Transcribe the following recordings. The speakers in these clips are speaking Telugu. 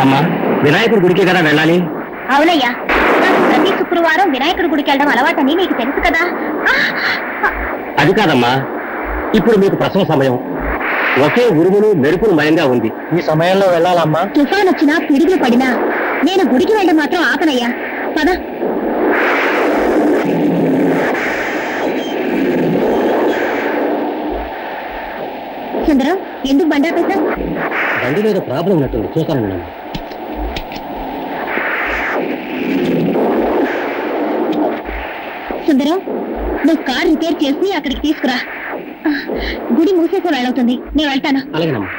అమ్మా, వినాయకుడి గుడికి కదా వెళ్ళాలి? అవునయ్యా, ప్రతి శుక్రవారం వినాయకుడి గుడికి వెళ్ళడం అలవాటని నీకు తెలుసు కదా. అది కాదమ్మా, ఇప్పుడు మీకు ప్రసవ సమయం. ఒకే ఉరుములు మెరుపులు మయంగా ఉంది. ఈ సమయంలో వెళ్ళాలమ్మా. తుఫాన్ వచ్చినా పిడుగులు పడినా నేను గుడికి వెళ్ళడం మాత్రం ఆపనయ్యా. పద. సుందరం, ఎందుకు బండి ఆపేశావు? బండి మీద ప్రాబ్లం ఉన్నట్టుంది, చూస్తాను. సుందరం, నువ్వు కార్ రిపేర్ చేసి అక్కడికి తీసుకురా. గుడి మూసేసే వెళ్ళవుతుంది, నేను వెళ్తాను. అలాగేనమ్మా.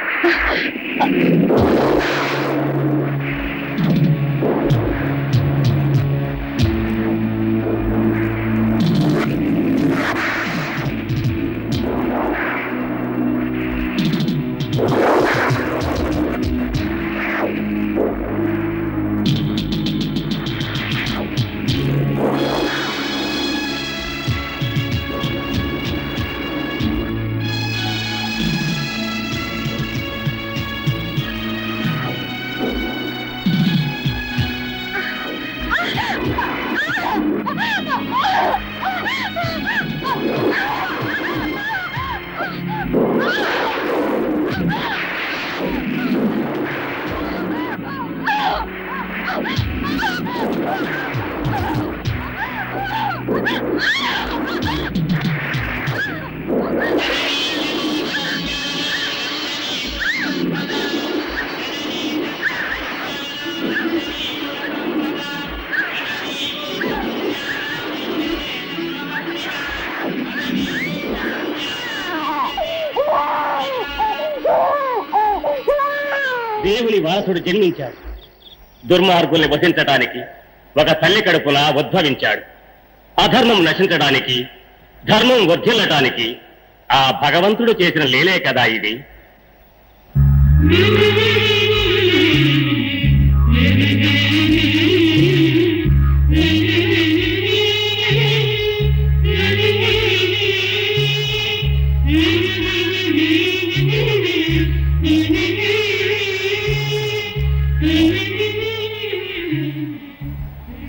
దేవుని వారసుడు జన్మించాడు. దుర్మార్గుల్ని వధించడానికి ఒక తల్లి కడుపున ఉద్భవించాడు. అధర్మం నశించడానికి, ధర్మం వర్ధిల్లటానికి ఆ భగవంతుడు చేసిన లీలే కదా ఇది.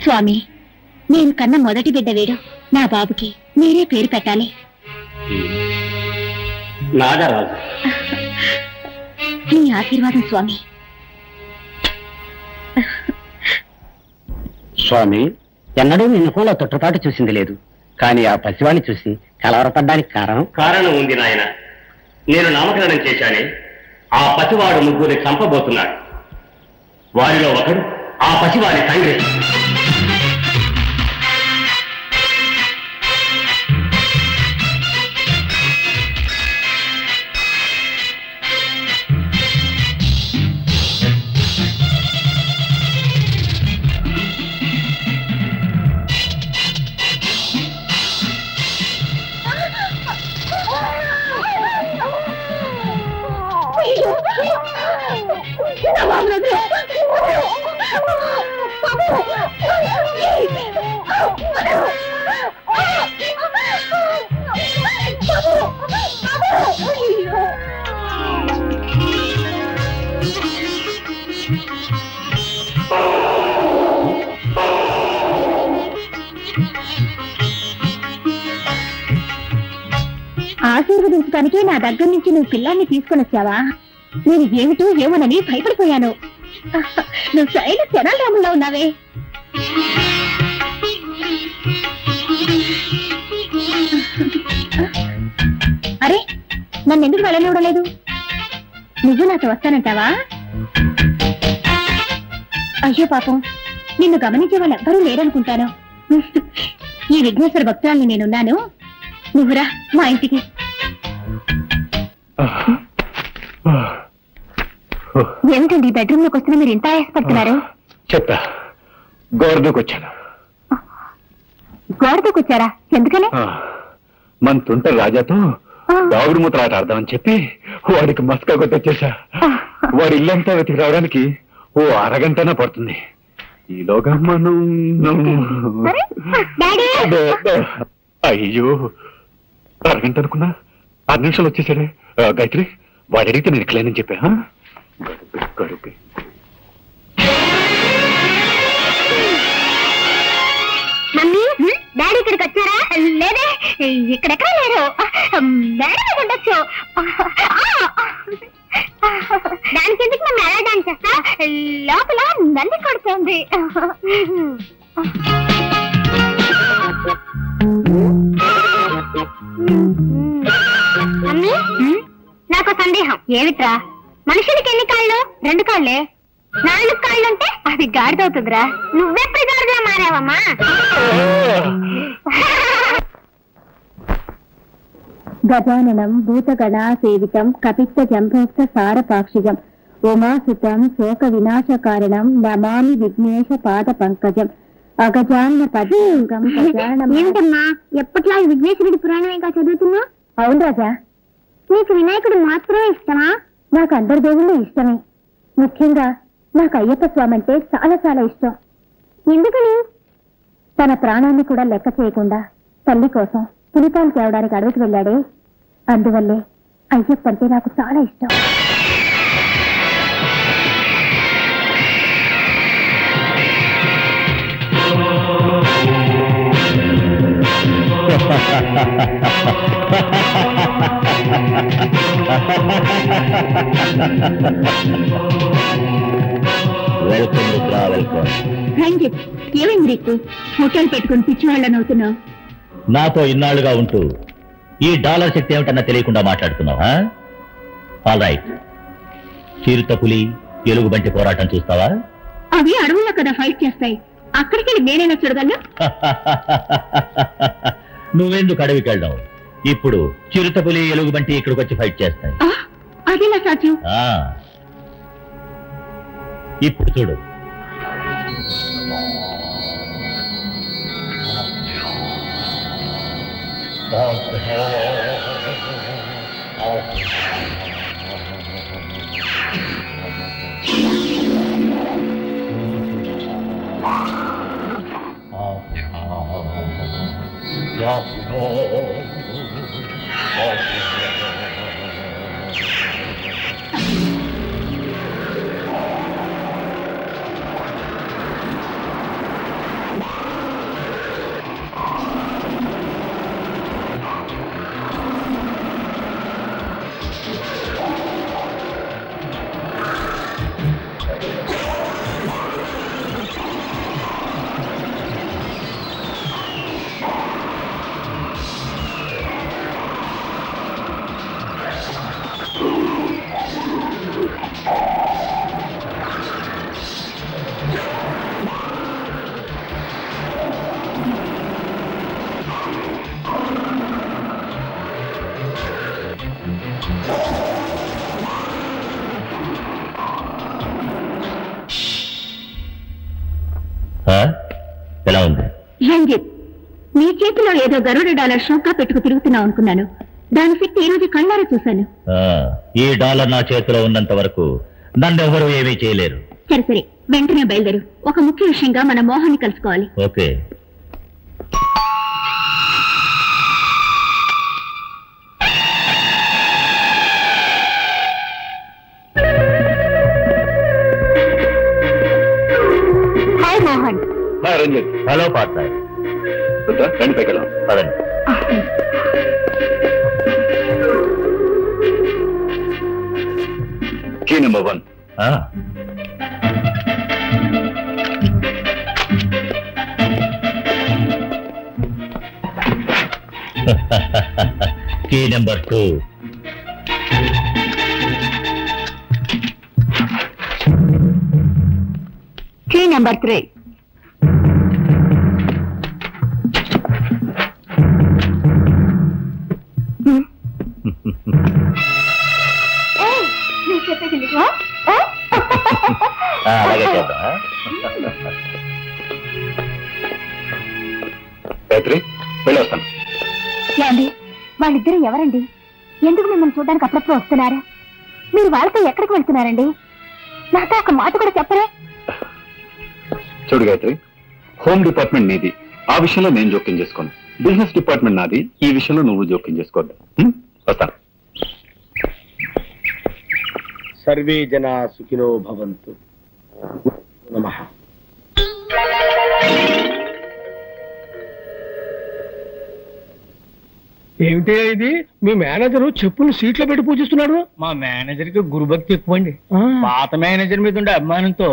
స్వామి, నేను కన్న మొదటి బిడ్డ వీడు. నా బాబుకి మీరే పేరు పెట్టాలి. నాగరాజు. మీ ఆశీర్వాదం స్వామి. స్వామి, ఎన్నడూ నిన్ను కూడా తొట్టుపాటు చూసింది లేదు. కానీ ఆ పసివాణ్ణి చూసి కలవరపడ్డానికి కారణం ఉంది నాయన. నేను నామకరణం చేశానే, ఆ పసివాడు ముగ్గురిని చంపబోతున్నాడు. వారిలో ఒకడు ఆ పసివాడి తండ్రి. ఆశీర్వదించడానికి నా దగ్గర నుంచి నువ్వు పిల్లాన్ని తీసుకొని వచ్చావా? నేను ఏమిటో ఏమోనని భయపడిపోయాను. నువ్వు శైల శనారాముల్లో ఉన్నావే. అరే, నన్ను ఎందుకు వెళ్ళనివ్వలేదు? నువ్వు నాతో వస్తానంటావా? అయ్యో పాపం, నిన్ను గమనించే వాళ్ళు ఎవ్వరూ లేరనుకుంటాను. ఈ విఘ్నేశ్వర భక్తురాల్ని నేనున్నాను, నువ్వురా మా ఇంటికి. ఏమిటండి బెడ్రూమ్ లోకి వస్తున్నా మీరు ఇంత ఆయాసపడుతున్నారు? చెప్తా, గోరదూకొచ్చాను. గోరదూకొచ్చారా? ఎందుకని? మన తుంట రాజాతో దాగుడు మూతలాట ఆడదామని చెప్పి వాడికి మస్కా కొట్టొచ్చేసా. వాడి ఇల్లంతా వెతికి రావడానికి ఓ అరగంటనా పడుతుంది. ఈలోగా మనం అయ్యో, అరగంట అనుకున్నా 6 నిమిషాలు వచ్చేసాడే. గాయత్రి, వాడు అడిగితే నేను ఇట్లేనని చెప్పా. ఇక్కడెక్కడ లేరు. మేడం ఉండొచ్చు. దానికి ఎందుకు మేము ఎలా డాన్స్ చేస్తా? లోపల నల్లి కొడుతుంది. మమ్మీ, నాకు సందేహం. ఏమిట్రా? మనుషులకి ఎన్ని కాళ్ళు? 2 కాళ్ళే. 4 కాళ్ళుంటే అది గాడిదవుతుందిరా. నువ్వెప్పుడు గాడిదలా మారావమ్మా? గజాననం భూతగణా సేవితం కపిత్త జంభోక్త సారపాక్షిజం ఉమాసుతం శోక వినాశ కారణం నమామి విఘ్నేశ పాద పంకజం అగజాన పద్మం. ఏమిటమ్మా ఎప్పట్లా విఘ్నేశ్వరుడి పురాణమేగా చదువుతున్నా? అవును రాజా. నీకు వినాయకుడు మాత్రమే ఇష్టమా? నాకు అందరి దేవుళ్ళు ఇష్టమే. ముఖ్యంగా నాకు అయ్యప్ప స్వామి అంటే చాలా చాలా ఇష్టం. ఎందుకని? తన ప్రాణాన్ని కూడా లెక్క చేయకుండా తల్లి కోసం పులిపాలు తేవడానికి అడవికి వెళ్ళాడే, అందువల్లే అయ్యప్ప అంటే నాకు చాలా ఇష్టం. Welcome Rudra, welcome. రంజిత్, ఏమైంది రేపు హోటల్ పెట్టుకుని పిచ్చివాళ్ళని అవుతున్నావు? నాతో ఇన్నాళ్లుగా ఉంటూ ఈ డాలర్ శక్తి ఏమిటన్నా తెలియకుండా మాట్లాడుతున్నావా? ఆల్ రైట్, చిరుత పులి ఎలుగుబంటి పోరాటం చూస్తావా? అవి అడవుల్లో కదా ఫైట్ చేస్తాయి, అక్కడికి నేనైనా చూడగలను. నువ్వెందుకు అడవికి వెళ్ళడం? ఇప్పుడు చిరుత పులి ఎలుగుబంటి ఇక్కడికి వచ్చి ఫైట్ చేస్తాయి. అదేనా సాధ్యం? ఇప్పుడు చూడు. ఎలా ఉంది రంజిత్? నీ చేతిలో ఏదో గరుడ డాలర్ షోకా పెట్టుకు తిరుగుతున్నావు అనుకున్నాను. దాని శక్తి ఈ రోజు కళ్ళారా చూశాను. ఈ డాలర్ నా చేతిలో ఉన్నంత వరకు నన్నెవరూ ఏమీ చేయలేరు. సరే సరే, వెంటనే బయలుదేరు. ఒక ముఖ్య విషయంగా మన మోహన్ని కలుసుకోవాలి. Okay. Hi Mohan. Hi Ranjith. Hello partner. రండి పైకెళ్ళాం. పదండి. Key number 1. Key number 2. Key number 3. అలాగే చేద్దాం. గాయత్రి, వెళ్ళొస్తాను. ఏమండి, వాళ్ళిద్దరూ ఎవరండి? ఎందుకు మిమ్మల్ని చూడడానికి అప్పుడప్పుడు వస్తున్నారా? మీరు వాళ్ళతో ఎక్కడికి వెళ్తున్నారండి? నాతో ఒక మాట కూడా చెప్పరే? చూడు గాయత్రి, హోమ్ డిపార్ట్మెంట్ నీది, ఆ విషయంలో నేను జోక్యం చేసుకోను. బిజినెస్ డిపార్ట్మెంట్ నాది, ఈ విషయంలో నువ్వు జోక్యం చేసుకోవద్దు. వస్తాను. సర్వే జనా సుఖినో భవంతు. నమః. ఏమిటి ఇది? మీ మేనేజర్ చెప్పులు సీట్లో పెట్టి పూజిస్తున్నాడు. మా మేనేజర్ కి గురుభక్తి ఎక్కువ అండి. పాత మేనేజర్ మీద ఉండే అభిమానంతో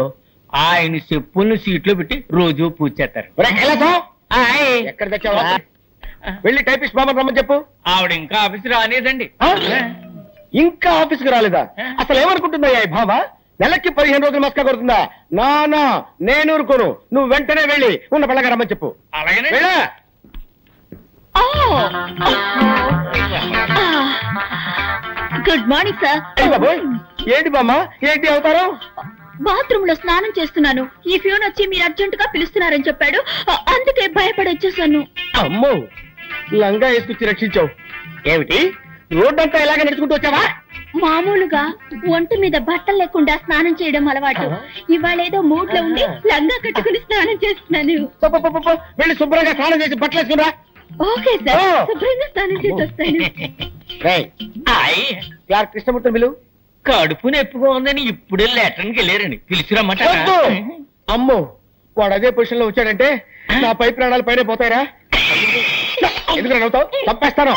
ఆయన చెప్పుల్ని సీట్లో పెట్టి రోజు పూజ చేస్తారు. ఎక్కడ తెచ్చావా? వెళ్ళి టైపిస్ట్ బాబా రమ్మని చెప్పు. ఆవిడ ఇంకా ఆఫీస్ రాలేదండి. ఇంకా ఆఫీస్కి రాలేదా? అసలు ఏమనుకుంటుందా ఈ భావ? నెలకి 15 రోజులు మస్కా కొడుతుందా? నా నేను ఊరుకోను. నువ్వు వెంటనే వెళ్ళి ఉన్న పిల్లగా రమ్మని చెప్పు. అలాగనే గుడ్ మార్నింగ్ సార్. ఏంటి బామ్మ, ఏంటి అవుతారు? బాత్రూమ్ లో స్నానం చేస్తున్నాను. ఈ ఫ్యూన్ వచ్చి మీరు అర్జెంట్ గా పిలుస్తున్నారని చెప్పాడు, అందుకే భయపడి వచ్చేసాను. అమ్మో, లంగా వేసుకొచ్చి రక్షించావు. ఏమిటి రోడ్డంతా ఇలాగే నడుచుకుంటూ వచ్చావా? మామూలుగా ఒంటి మీద బట్టలు లేకుండా స్నానం చేయడం అలవాటు. ఇవాళ ఏదో మూడ్ లో ఉండి లంగా కట్టుకుని స్నానం చేస్తున్నాను. వెళ్ళి శుభ్రంగా స్నానం చేసి బట్టలు వేసుకురా. ఓకే సార్, శుభ్రంగా స్నానం చేసి వస్తాను. క్లార్క్ కృష్ణమూర్తి బిలు. కడుపు నొప్పిగా ఉందని ఇప్పుడే లెటర్కి వెళ్ళారండి. పిలిచిరమ్మాట. అమ్మో, వాడు అదే పొజిషన్ లో వచ్చాడంటే నా పై ప్రాణాలు పైన పోతాయిరా. ఎందుకు నవ్వుతావు? తప్పేస్తాను.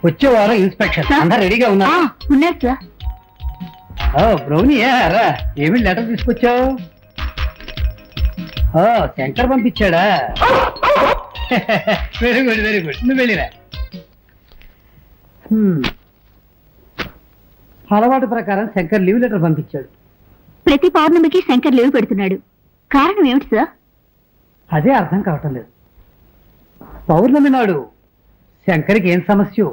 వచ్చే వారం ఇన్స్పెక్షన్ అందరు రెడీగా ఉన్నారు. ఉన్నారు సార్. బ్రౌనీ రా, ఏమి లెటర్ తీసుకొచ్చావు? శంకర్ పంపించాడా? Very good very good. నువ్వు వెళ్ళిరా. అలవాటు ప్రకారం శంకర్ లీవ్ లెటర్ పంపించాడు. ప్రతి పౌర్ణమికి శంకర్ లీవ్ పెడుతున్నాడు. కారణం ఏమిటి సార్? అదే అర్థం కావటం లేదు. పౌర్ణమి నాడు శంకర్కి ఏం సమస్య?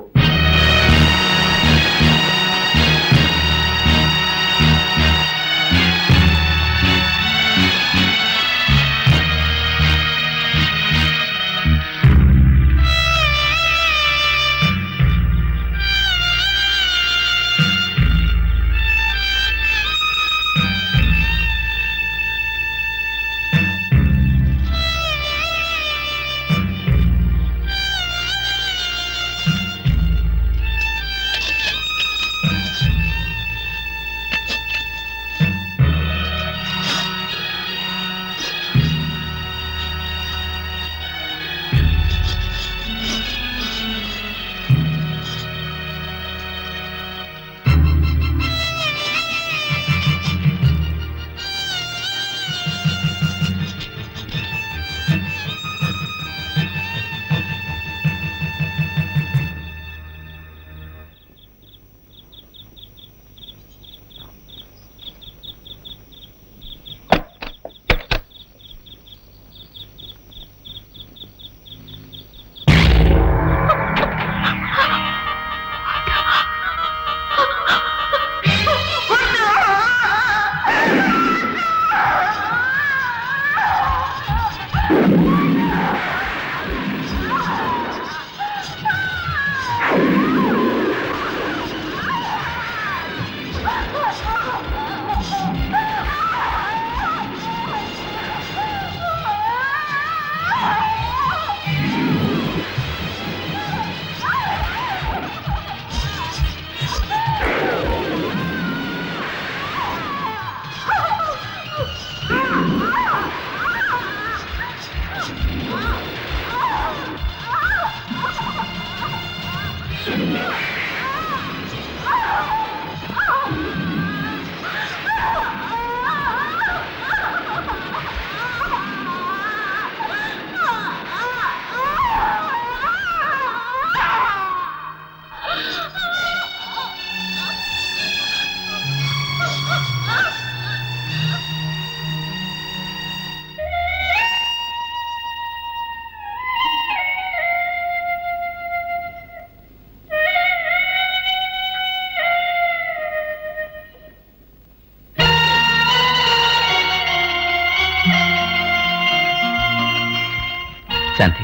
శాంతి,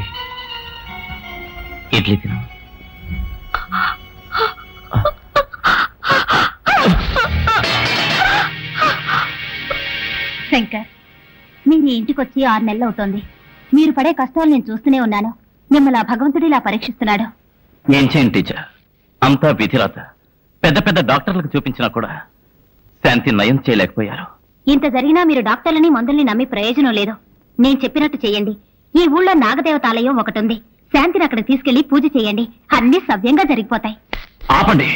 ఇడ్లీ తిను. శంకర్, మీరు ఇంటికి వచ్చి 6 నెలలు అవుతోంది. మీరు పడే కష్టాలు నేను చూస్తూనే ఉన్నాను. మిమ్మల్ని ఆ భగవంతుడు ఇలా పరీక్షిస్తున్నాడు. ఏం చేయండి టీచర్, అంతా విధిరాత. పెద్ద పెద్ద డాక్టర్లకు చూపించినా కూడా శాంతి నయం చేయలేకపోయారు. ఇంత జరిగినా మీరు డాక్టర్లని మందుల్ని నమ్మి ప్రయోజనం లేదు. నేను చెప్పినట్టు చెయ్యండి. ఈ ఊళ్ళో నాగదేవతాలయం ఒకటి ఉంది. శాంతిని అక్కడ తీసుకెళ్లి పూజ చేయండి. అన్ని సవ్యంగా జరిగిపోతాయి. ఆపండి.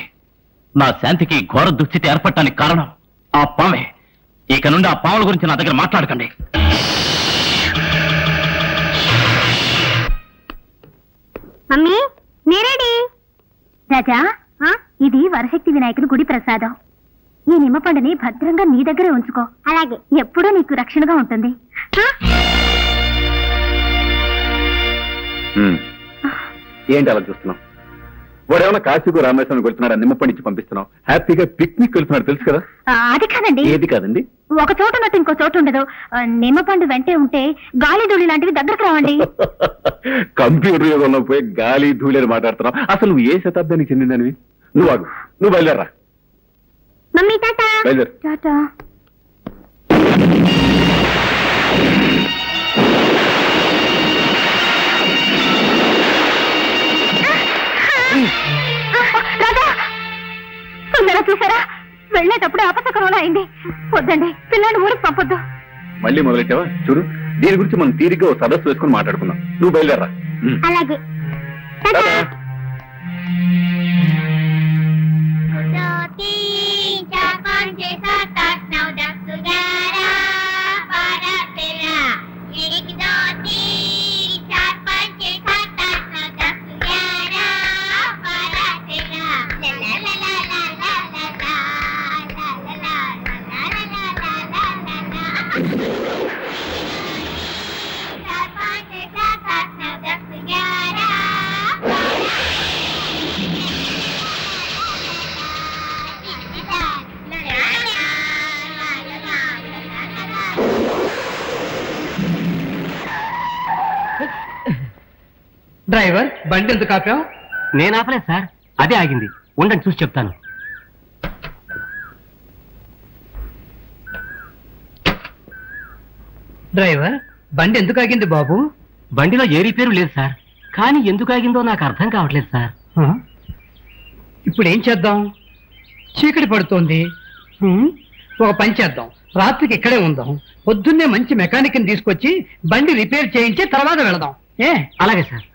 నా శాంతికి ఘోర దుస్థితి ఏర్పడటానికి కారణం ఆ పామే. ఇక నుండి ఆ పాముల గురించి నా దగ్గర మాట్లాడకండి. మమ్మీ నేరేడి రాజా, ఇది వరశక్తి వినాయకుడి గుడి ప్రసాదం. ఈ నిమ్మపండుని భద్రంగా నీ దగ్గరే ఉంచుకో. అలాగే ఎప్పుడూ నీకు రక్షణగా ఉంటుంది. ఏంటి అలా చూస్తున్నావు? వాడేమన్నా కాశీకు రామేశ్వరం వెళ్తున్నాడు, నిమ్మపండిచ్చి పంపిస్తున్నావు. హ్యాపీగా పిక్నిక్ వెళ్తున్నాడు, తెలుసు కదా. అది కాదండి. ఏది కాదండి? ఒక చోట ఉన్నట్టు ఇంకో చోట ఉండదు. నిమ్మపండు వెంటే ఉంటే గాలి ధూళి లాంటివి దగ్గరకు రావండి. కంప్యూటర్ యుగంలో పోయి గాలి ధూళి అని మాట్లాడుతున్నావు. అసలు నువ్వు ఏ శతాబ్దానికి చెందిందనివి? నువ్వు ఆగు, నువ్వు బయలుదేరా. Mummy tata. బయలుదేరు. టాటా. చూసారా, వెళ్ళేటప్పుడు అపశకరంలో అయింది. వద్దండి, పిల్లాన్ని ఊరికి పంపొద్దు. మళ్ళీ మొదలెట్టావా? చూడు, దీని గురించి మనం తీరిగ్గా ఓ సదస్సు వేసుకుని మాట్లాడుకుందాం. నువ్వు బయలుదేరా. అలాగే. డ్రైవర్, బండి ఎందుకు ఆపావు? నేను ఆపలేదు సార్, అదే ఆగింది. ఉండండి చూసి చెప్తాను. డ్రైవర్, బండి ఎందుకు ఆగింది బాబు? బండిలో ఏ రిపేరు లేదు సార్, కానీ ఎందుకు ఆగిందో నాకు అర్థం కావట్లేదు సార్. ఇప్పుడు ఏం చేద్దాం? చీకటి పడుతోంది. ఒక పని చేద్దాం, రాత్రికి ఇక్కడే ఉందాం. పొద్దున్నే మంచి మెకానిక్ ని తీసుకొచ్చి బండి రిపేర్ చేయించి తర్వాత వెళదాం. అలాగే సార్.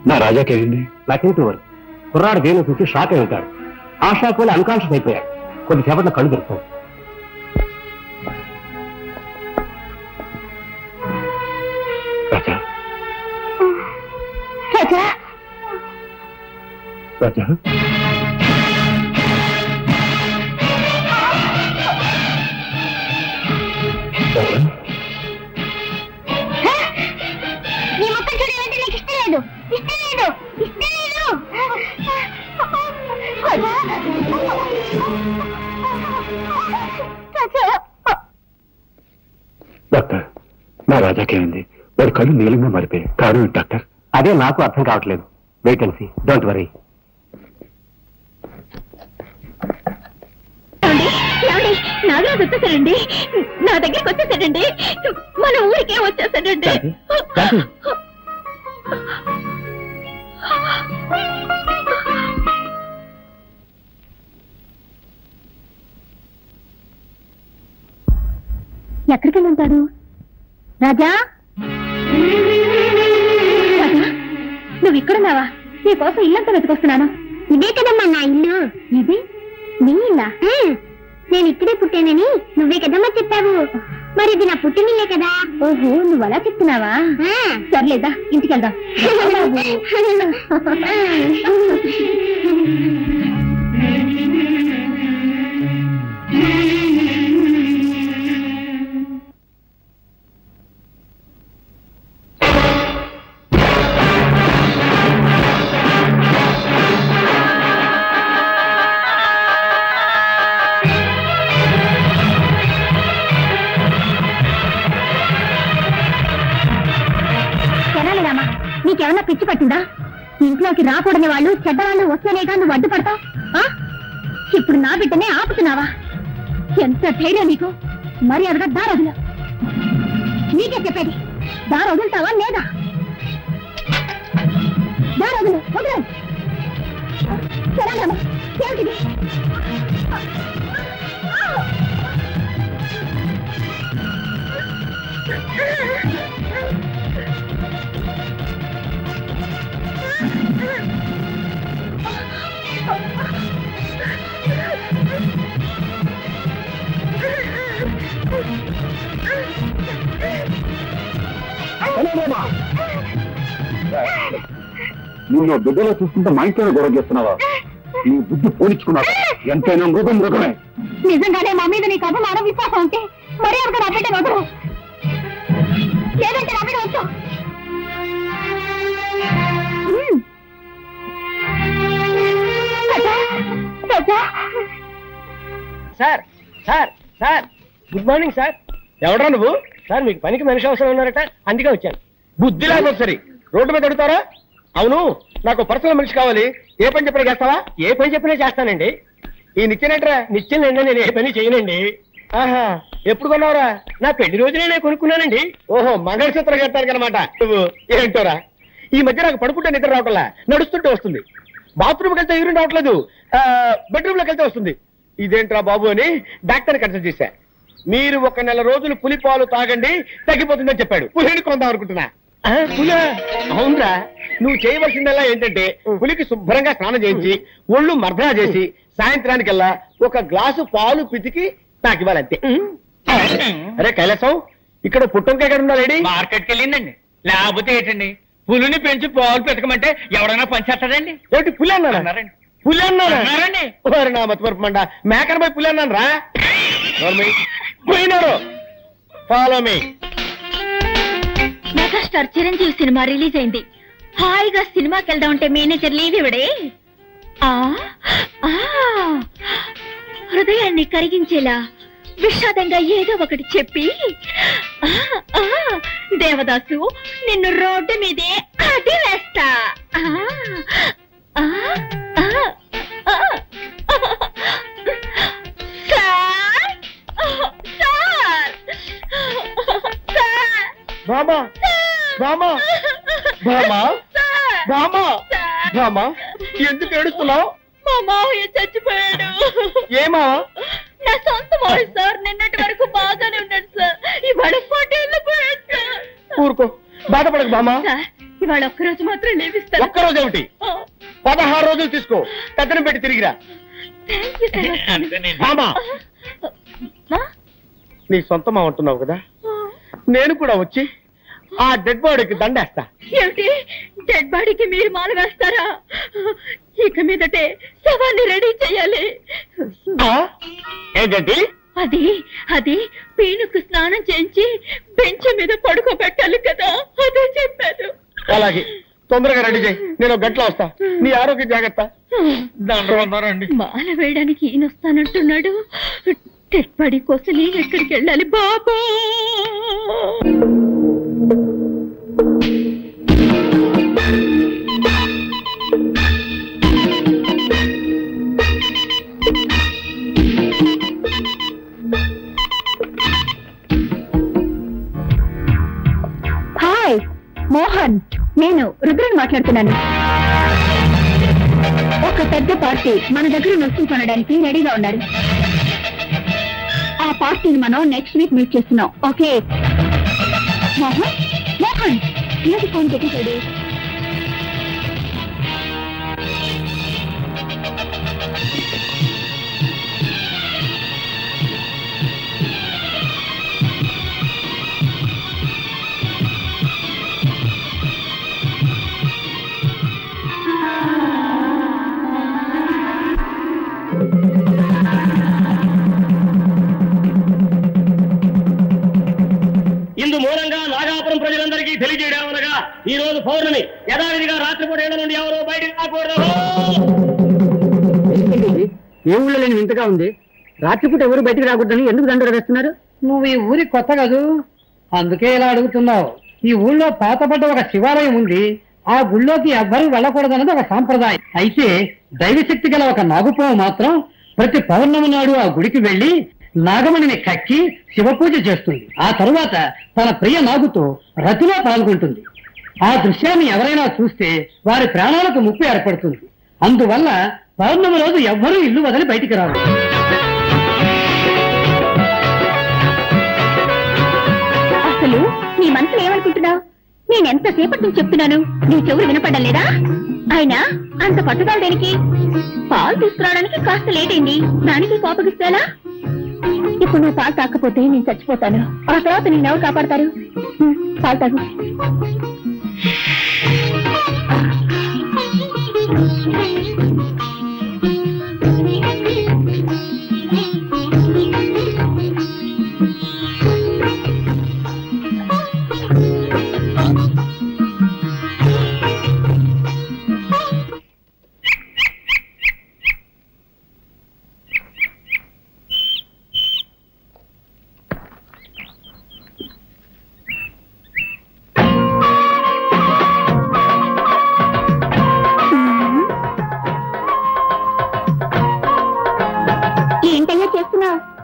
నా రాజాకేంది? Nothing to worry. కుర్రాడు దేని చూసి షాక్ అయి ఉంటాడు. ఆ షాక్ వల్ల అన్కాన్షియస్ అయిపోయాడు. కొద్దిసేపట్లో కళ్ళు దొరుకుతాయి. రాజా, రాజా, రాజా, నీ మొత్తం చూడాలంటే నాకు ఇష్టం లేదు. ఇష్టం లేదు, ఇష్టం లేదు. రాజా, డాక్టర్, నా రాజాకేమైంది? వాడి కళ్ళు నీలంగా మారిపోయాయి. కారణం ఏంటి డాక్టర్? అదే నాకు అర్థం కావట్లేదు. Wait and see, don't worry. Nagaraju వచ్చేసాడండి, నా దగ్గరికి వచ్చేసాడండి, మన ఊరికే వచ్చేసాడండి. ఎక్కడికి వెళ్ళి ఉంటాడు? రాజా, నువ్వు ఇక్కడున్నావా? నీకోసం ఇల్లంతా వెతుకొస్తున్నాను. ఇదే కదమ్మా నా ఇల్లు. ఇది నీ ఇల్లా? నేను ఇక్కడే పుట్టానని నువ్వే కదమ్మా చెప్పావు. మరి ఇది నా పుట్టినిల్లే కదా. ఓహో, నువ్వు అలా చెప్తున్నావా? సర్లేదా, ఇంటికి వెళ్దాం. నీకేమన్నా పిచ్చి పట్టిందా? ఇంట్లోకి రాకూడని వాళ్ళు, చెడ్డవాళ్ళు వస్తేనేగా నువ్వు అడ్డుపడతావు. ఇప్పుడు నా బిడ్డనే ఆపుతున్నావా? ఎంత ధైర్యం నీకు? మర్యాదగా దారొదులు. నీకే చెప్పేది, దారొదులుతావా లేదా? దారొదులు, వదులు. సరేనమ్మా, ఏమిటిది? నువ్వు బిడ్డలో చూస్తుంటే మా ఇంట్లోనే గొడవ చేస్తున్నావా? నీ బుద్ధి పోనిచ్చుకున్నావు. ఎంతైనా మృగం మృగమే. నిజంగానే మా మీద నీకు అభిమానం, విశ్వాసం ఉంటే మరీ ఒక నా బిడ్డ వదరు, లేదంటే నా బిడ్డ వచ్చు. Sir sir sir, good morning sir. ఎవడరా నువ్వు? సార్, మీకు పనికి మనిషి అవసరం ఉన్నారట, అందుకే వచ్చాను. బుద్ధి లేకపోతే సరే రోడ్డు మీద అడుగుతారా? అవును, నాకు పర్సనల్ మనిషి కావాలి. ఏ పని చెప్పినా చేస్తావా? ఏ పని చెప్పినా చేస్తానండి. ఈ నిత్యనేట్రా? నిత్యం నిండా నేను ఏ పని చేయనండి. ఆహా, ఎప్పుడు కొన్నావురా? నా పెళ్లి రోజునే నేను కొనుక్కున్నానండి. ఓహో, మంగళసూత్రం కట్టాను అనమాట. నువ్వు ఏంటోరా, ఈ మధ్య నాకు పడుకుంటే నిద్ర రావట్లా, నడుస్తుంటే వస్తుంది. బాత్రూమ్కి వెళ్తే యూరిన్ రావట్లేదు, బెడ్రూమ్ లోకి వెళ్తే వస్తుంది. ఇదేంట్రా బాబు అని డాక్టర్ని కన్సల్ట్ చేశా. మీరు 1 నెల రోజులు పులిపాలు తాగండి, తగ్గిపోతుందని చెప్పాడు. పులిని కొందాం అనుకుంటున్నా. పులా? అవునరా, నువ్వు చేయవలసిందల్లా ఏంటంటే పులికి శుభ్రంగా స్నానం చేయించి ఒళ్ళు మర్దనా చేసి సాయంత్రానికల్లా 1 గ్లాసు పాలు పితికి తాకివ్వాలంతే. అరే కైలాసం, ఇక్కడ పుట్టంకాయ ఎక్కడ ఉండాలి? మార్కెట్కి వెళ్ళిందండి. లేకపోతే ఏంటండి, పులిని పెంచి పాలు పెతకమంటే ఎవడైనా పనిచేస్తాడండి? ఏమిటి పులి అన్నారండి? పులి అన్నారండి? నా మతిమరుపు మండ, మేకన పోయి పులి అన్నాను రా. పోయినారు. Follow me. Megastar Chiranjeevi cinema release అయింది. హాయిగా సినిమాకి వెళ్దాం అంటే మేనేజర్ లీవ్ ఇవ్వడే. హృదయాన్ని కరిగించేలా విషాదంగా ఏదో ఒకటి చెప్పి, దేవదాసు నిన్ను రోడ్డు మీదే అడి వేస్తా. బామా బామా బామా బామా బామా, ఎందుకు ఏడుస్తున్నావు? మా మావయ్య చచ్చిపోయాడు. ఏమా? నా సొంత మావయ్య సార్. నిన్నటి వరకు బాగానే ఉన్నాడు సార్, ఇవాళ పోటీల్లో పోయాడు సార్. ఊరుకో, బాధపడకు బామా. ఇవాళ ఒక్కరోజు మాత్రం లేవిస్తాను. ఒక్కరోజు ఏమిటి, 16 రోజులు తీసుకో, పెద్దను పెట్టి తిరిగిరా. బామా, నీ సొంతమా ఉంటున్నావు కదా, నేను కూడా వచ్చి ఆ డెడ్ బాడీకి దండేస్తా. ఏమిటి, డెడ్ బాడీకి మీరు మాల వేస్తారా? ఇక మీదటే శవాన్ని రెడీ చేయాలి. ఏంటంటే అది అది పీనుకు స్నానం చేయించి బెంచ్ మీద పడుకోబెట్టాలి కదా, అదే చెప్పాను. అలాగే, తొందరగా రెడీ చేయి, నేను 1 గంటలో వస్తా. నీ ఆరోగ్యం జాగ్రత్త. మాల వేయడానికి ఈయన వస్తానంటున్నాడు. తెప్పడి కొసలి ఎక్కడికి వెళ్ళాలి బాబా? హాయ్ మోహన్, నేను రుద్రని మాట్లాడుతున్నాను. ఒక పెద్ద పార్టీ మన దగ్గర నొస్తులు కొనడానికి రెడీగా ఉన్నారు. ఆ పార్టీని మనం నెక్స్ట్ వీక్ మీట్ చేస్తున్నాం. ఓకే మోహన్? మోహన్ ఏది ఫోన్ పెట్టేశాడు? ఇందు మూలంగా నాగాపురం ప్రజలందరికీ తెలియజేయడమనగా ఈ రోజు పౌర్ణమి యథావిధిగా రాత్రిపూట ఏళ్ళ నుండి ఎవరో బయటకు రాకూడదు. ఏ ఊళ్ళో లేని వింతగా ఉంది. రాత్రిపూట ఎవరు బయటికి రాకూడదని ఎందుకు దండలు వేస్తున్నారు? నువ్వు ఈ ఊరి కొత్త కదూ, అందుకే ఇలా అడుగుతున్నావు. ఈ ఊళ్ళో పాతపడ్డ ఒక శివాలయం ఉంది. ఆ గుళ్ళోకి ఎవ్వరూ వెళ్ళకూడదన్నది ఒక సాంప్రదాయం. అయితే దైవశక్తి గల ఒక నాగుపాము మాత్రం ప్రతి పౌర్ణమి నాడు ఆ గుడికి వెళ్లి నాగమణిని కక్కి శివపూజ చేస్తుంది. ఆ తరువాత తన ప్రియ నాగుతో రతిలో పాల్గొంటుంది. ఆ దృశ్యాన్ని ఎవరైనా చూస్తే వారి ప్రాణాలకు ముప్పు ఏర్పడుతుంది. అందువల్ల పౌర్ణమి రోజు ఎవ్వరూ ఇల్లు వదిలి బయటికి రారు. అసలు నీ మనసులో ఏమనుకుంటున్నావు? నేనెంతసేపటి నుంచి చెప్తున్నాను, నీ చెవులు వినపడ్డం లేదా? అయినా అంత పట్టుదల దేనికి? పాలు తీసుకురావడానికి కాస్త లేట్ అయింది, దానికి కోపగిస్తాలా? ఇప్పుడు నువ్వు పాలు తాకపోతే నేను చచ్చిపోతాను. ఆ తర్వాత నిన్నెవరు కాపాడతారు? పాలు తాగు.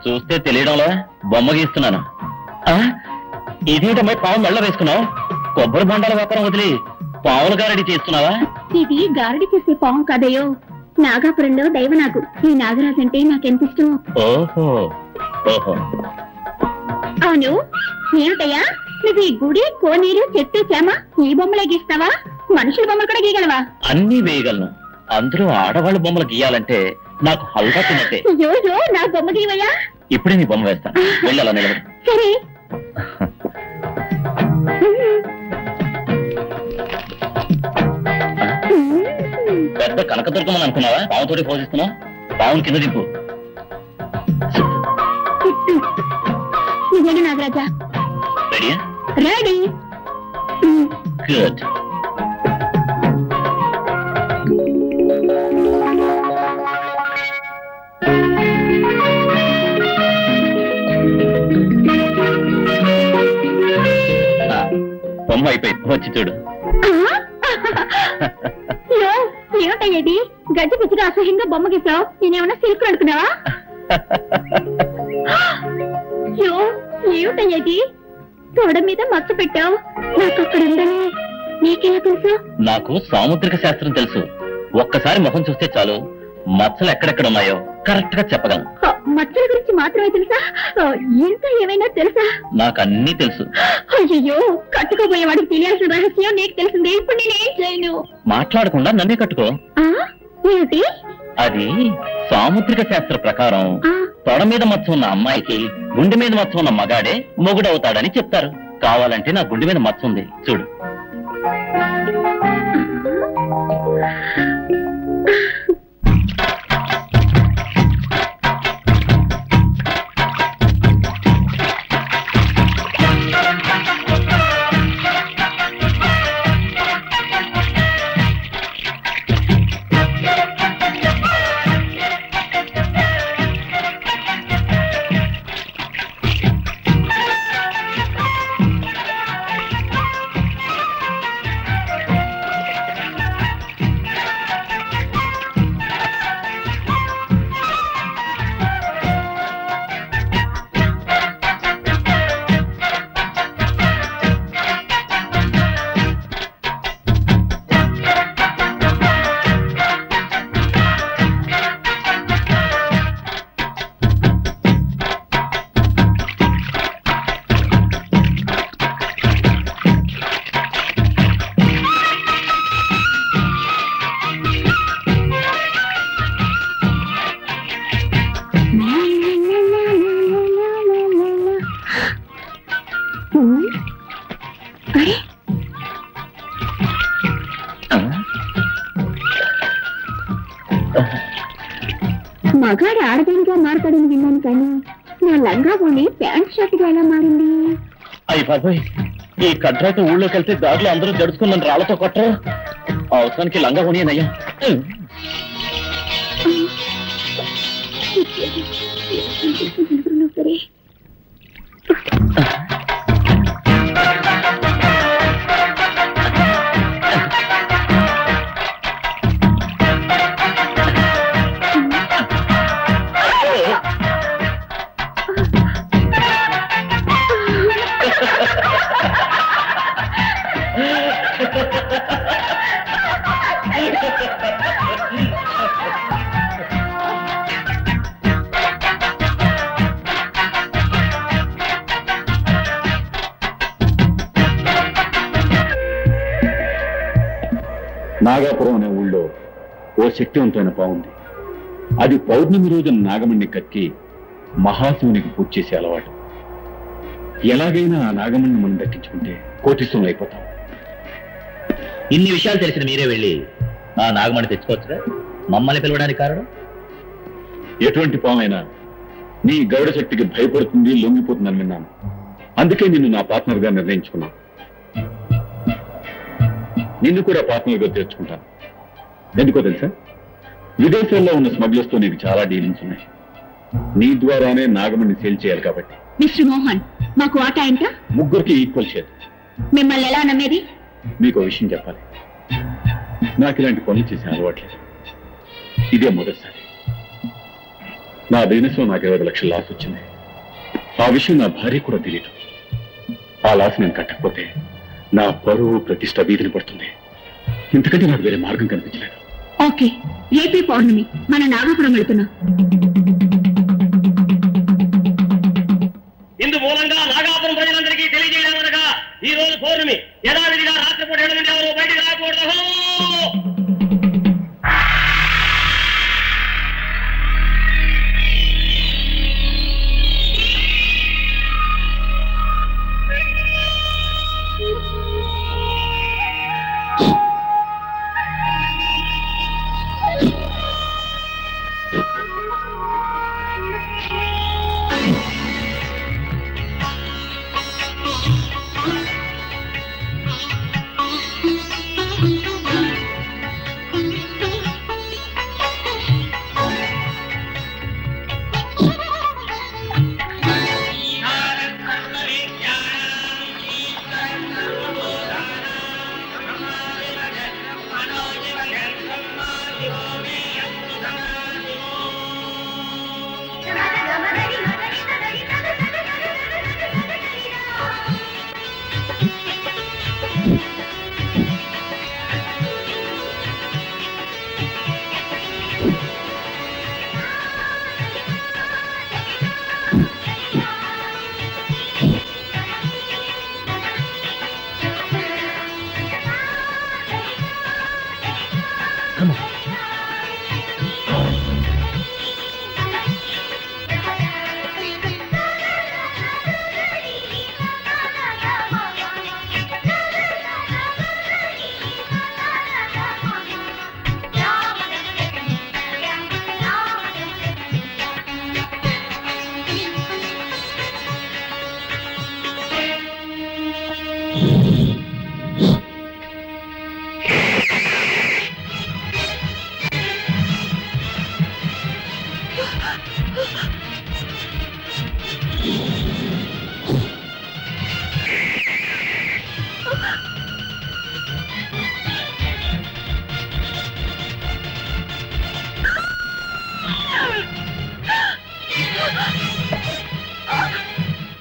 చూస్తే తెలియడంలో బొమ్మ గీస్తున్నాను. ఇదేంటమ్మాయి పావు మెళ్ళ వేసుకున్నావు? కొబ్బరి బొండాల వ్యాపారం వదిలి పావులు గారడి చేస్తున్నావా? ఇది గారడి చేసే పాము కదయో, నాగాపురంలో దైవనాగు. ఈ నాగరాజు అంటే నాకెంత ఇష్టం. ఓహో ఓహో. అవును ఏమిటయ్యా, నువ్వు ఈ గుడి, కోనేరు, చెట్టు, చేమ ఈ బొమ్మలే గీస్తావా? మనుషుల బొమ్మలు కూడా గీయగలవా? అన్నీ వేయగలను. అందరూ ఆడవాళ్ళ బొమ్మలు గీయాలంటే నాకు హల్వా తిన్నట్టే. అయ్యో నా బొమ్మ గీవయ్యా. ఇప్పుడే నీ బొమ్మ వేస్తాను, వెళ్ళాలా నిలబడి. సరే. పెద్ద కనకదుర్గమని అనుకున్నావా? పావుతోటి పోషిస్తున్నావు. పావుని కింద దింపు. నిజంగా నాగరాజా? రెడీయా? రెడీ. గుడ్. బొమ్మ అయిపోయింది, వచ్చి చూడు. ఏమిటయ్యేది గడ్డి పిచ్చిగా అసహ్యంగా బొమ్మ గీసావు? నేనేమన్నా సిల్క్ అనుకున్నావా? ఏమిటయ్యేది తోడ మీద మచ్చ పెట్టావు? నాకు అక్కడ ఉందని నీకెలా తెలుసు? నాకు సాముద్రిక శాస్త్రం తెలుసు. ఒక్కసారి ముఖం చూస్తే చాలు మచ్చలు ఎక్కడెక్కడ ఉన్నాయో కరెక్ట్ గా చెప్పగలను. మచ్చల గురించి మాత్రమే తెలుసా? ఇంకా ఏమైనా తెలుసా? నాకు అన్నీ తెలుసు. అయ్యో, కట్టుకోబోయేవాడికి తెలియాల్సిన రహస్యం నీకు తెలిసింది. ఇప్పుడు నేనేం చేయను? మాట్లాడకుండా నన్నే కట్టుకో. ఏమిటి అది? సాముద్రిక శాస్త్ర ప్రకారం తొడ మీద మచ్చ ఉన్న అమ్మాయికి గుండె మీద మచ్చ ఉన్న మగాడే మొగుడవుతాడని చెప్తారు. కావాలంటే నా గుండె మీద మచ్చ ఉంది, చూడు. అరే మగాడు ఆడదానిగా మారతాడని విన్నాను కానీ నా లంగా పోనీ ప్యాంట్ షర్ట్గా ఎలా మారింది? అయ్యి బాబాయ్, ఈ కట్రాక ఊళ్ళోకి వెళ్తే దారిలో అందరూ జడుచుకున్నాను రాళ్లతో కొట్టరు. అవసరానికి లంగా కొనియనయ్యా. సరే నాగాపురం అనే ఊళ్ళో ఓ శక్తివంతమైన పావుంది. అది పౌర్ణమి రోజున నాగమణిని కక్కి మహాశివునికి పూజ చేసే అలవాటు. ఎలాగైనా ఆ నాగమణిని మనం దక్కించుకుంటే కోటీశ్వరులు అయిపోతాం. ఇన్ని విషయాలు తెలిసిన మీరే వెళ్ళి ఆ నాగమణి తెచ్చుకోవచ్చుగా. మమ్మల్ని పిలవడానికి కారణం? ఎటువంటి పామైనా నీ గౌడ శక్తికి భయపడుతుంది, లొంగిపోతుందని విన్నాను. అందుకే నిన్ను నా పార్ట్నర్ గా నిర్ణయించుకున్నాను. నిన్ను కూడా పార్ట్నర్ గా తెచ్చుకుంటాను. ఎందుకో తెలుసా, విదేశాల్లో ఉన్న స్మగ్లర్స్ తో నీకు చాలా డీలింగ్స్ ఉన్నాయి. నీ ద్వారానే నాగమణిని సేల్ చేయాలి కాబట్టి. మిస్టర్ మోహన్, మాకు ఆట ఎంత? ముగ్గురికి ఈక్వల్ చేదు. మిమ్మల్ని ఎలా నమ్మేది? మీకు విషయం చెప్పాలి. నాకు ఇలాంటి పనులు చేసే అలవాట్లేదు. ఇదే మొదటిసారి. నా బిజినెస్ లో నాకు 20 లక్షల లాస్ వచ్చింది. ఆ విషయం నా భార్య కూడా తెలియదు. ఆ లాస్ నేను కట్టకపోతే నా పరువు ప్రతిష్ట వీధిని పడుతుంది. ఇంతకంటే నాకు వేరే మార్గం కనిపించలేదు. ఓకే, రేపే పౌర్ణమి, మన నాగపురం వెళుతున్నాం. ఇందు మూలంగా నాగాపురం ప్రజలందరికీ తెలియజేయడమనగా ఈ రోజు పౌర్ణమి యథావిధిగా రాత్రిపూట 7 నుండి ఎవరు బయటికి రాకూడదు.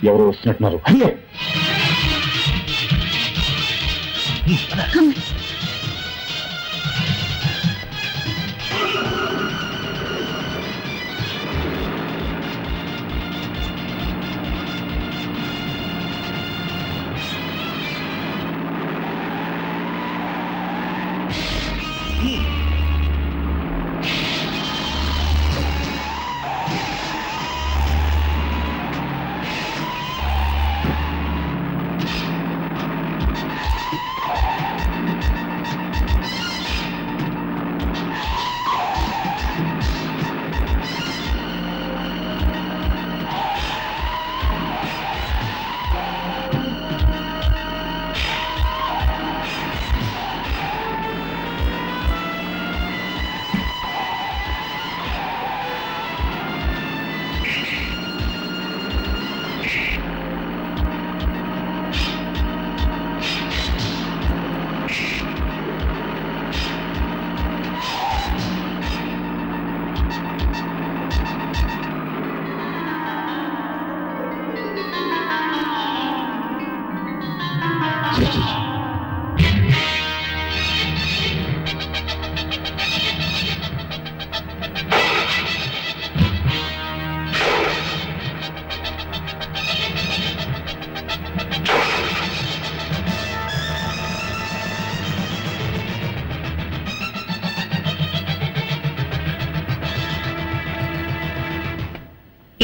ఎవరు వస్తున్నట్టున్నారు? అయ్యో,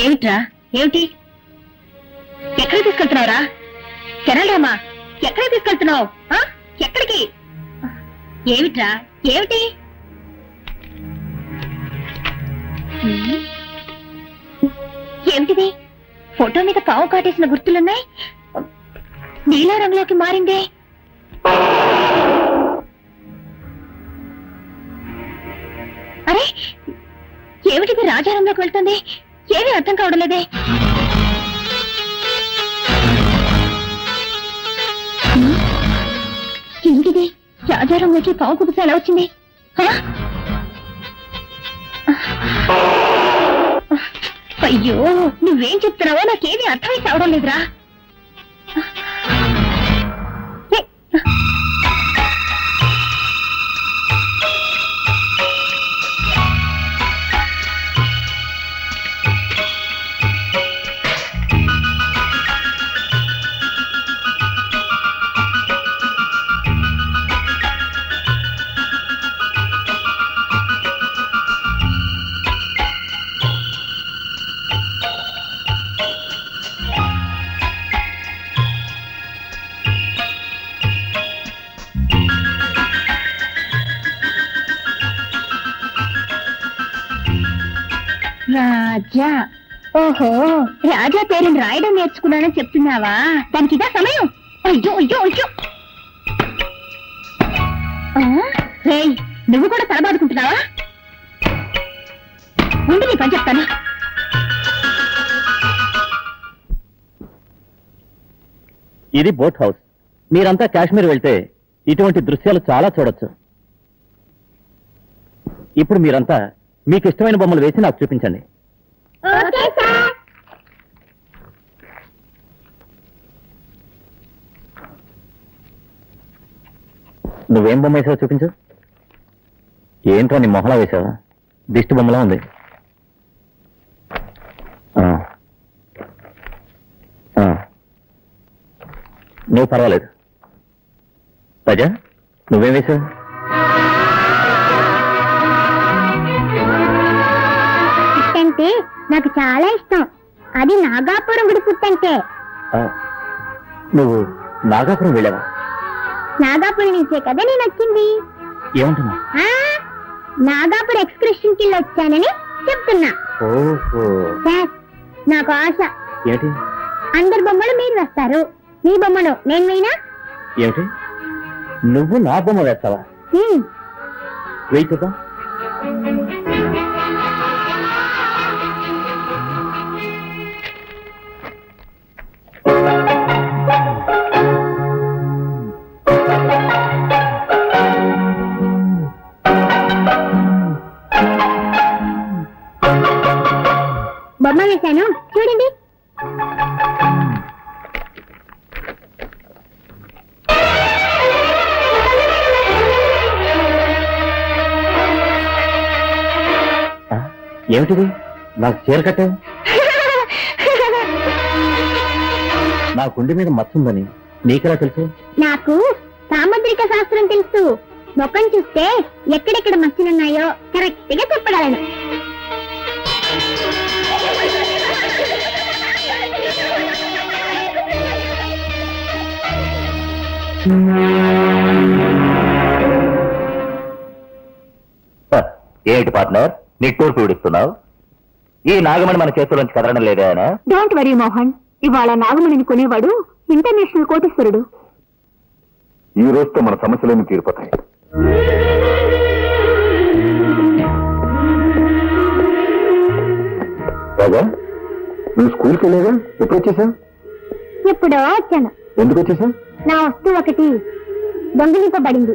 ఏమిట్రా? ఏమిటి? ఎక్కడికి తీసుకెళ్తున్నావురా? కెనడామా? ఎక్కడికి తీసుకెళ్తున్నావు? ఎక్కడికి? ఏమిట్రా? ఏమిటి? ఏమిటిది? ఫోటో మీద పావు కాటేసిన గుర్తులున్నాయి. నీలా రంగులోకి మారిందే. అరే, ఏమిటిది రాజారంలోకి వెళ్తుంది? ఏమీ అర్థం కావడం లేదే. ఏమిటిది? రాజారంలోకి పావు కుబుస ఎలా వచ్చింది? అయ్యో, నువ్వేం చెప్తున్నావో నాకేమీ అర్థమై కావడం లేదురా. రాజా, ఓహో, రాజా పేరుని రాయడం నేర్చుకున్నానని చెప్తున్నావా? దానికి ఇదా సమయం? అయ్యో అయ్యో అయ్యో. రేయ్, నువ్వు కూడా తలబాదుకుంటున్నావా? ముందు నీ పని చెప్తాను. ఇది బోట్ హౌస్. మీరంతా కాశ్మీర్ వెళ్తే ఇటువంటి దృశ్యాలు చాలా చూడొచ్చు. ఇప్పుడు మీరంతా మీకు ఇష్టమైన బొమ్మలు వేసి నాకు చూపించండి. నువ్వేం బొమ్మ వేసావో చూపించు. ఏంట్రా నీ మొహలా వేసావా? దిష్టి బొమ్మలా ఉంది. నువ్వు పర్వాలేదు. రాజా, నువ్వేం వేసావు? పుట్టంటే నాకు చాలా ఇష్టం. అది నాగాపురం గుడి పుట్టంటే. నువ్వు నాగాపురం వెళ్ళావా? నాగాపురం నుంచే కదా నేను వచ్చింది. ఏమంటున్నా? నాగాపురం ఎక్స్కర్షన్ కి వచ్చానని చెప్తున్నా. సార్, నాకు ఆశ. ఏంటి? అందరి బొమ్మలు మీరు వేస్తారు, మీ బొమ్మను నేను వేయనా? ఏమిటి? నువ్వు నా బొమ్మ వేస్తావా? వెయ్యి చూద్దాం. బొమ్మ వేశాను చూడండి. ఏమిటిది? నాకు చీర కట్టావు. నా గుండె మీద మచ్చుందని నీకెలా తెలుసు? నాకు సాముద్రిక శాస్త్రం తెలుసు. ముఖం చూస్తే ఎక్కడెక్కడ మచ్చలున్నాయో కరెక్ట్ గా చెప్పగలను. ఏంటి పార్ట్నర్, నిట్టూరు పీడిస్తున్నావు? ఈ నాగమణి మన చేతుల్లోంచి కదలడం లేదా? డోంట్ వరీ మోహన్, ఇవాళ నాగమణిని కొనేవాడు ఇంటర్నేషనల్ కోటీశ్వరుడు. ఈ రోజుతో మన సమస్యలన్నీ తీరిపోతాయి. రాజా, నువ్వు స్కూల్కి వెళ్ళేగా? ఎప్పుడు వచ్చేసావు? ఎప్పుడో వచ్చాను. ఎందుకు వచ్చేసావు? నా వస్తువు ఒకటి దొంగిలింపబడింది.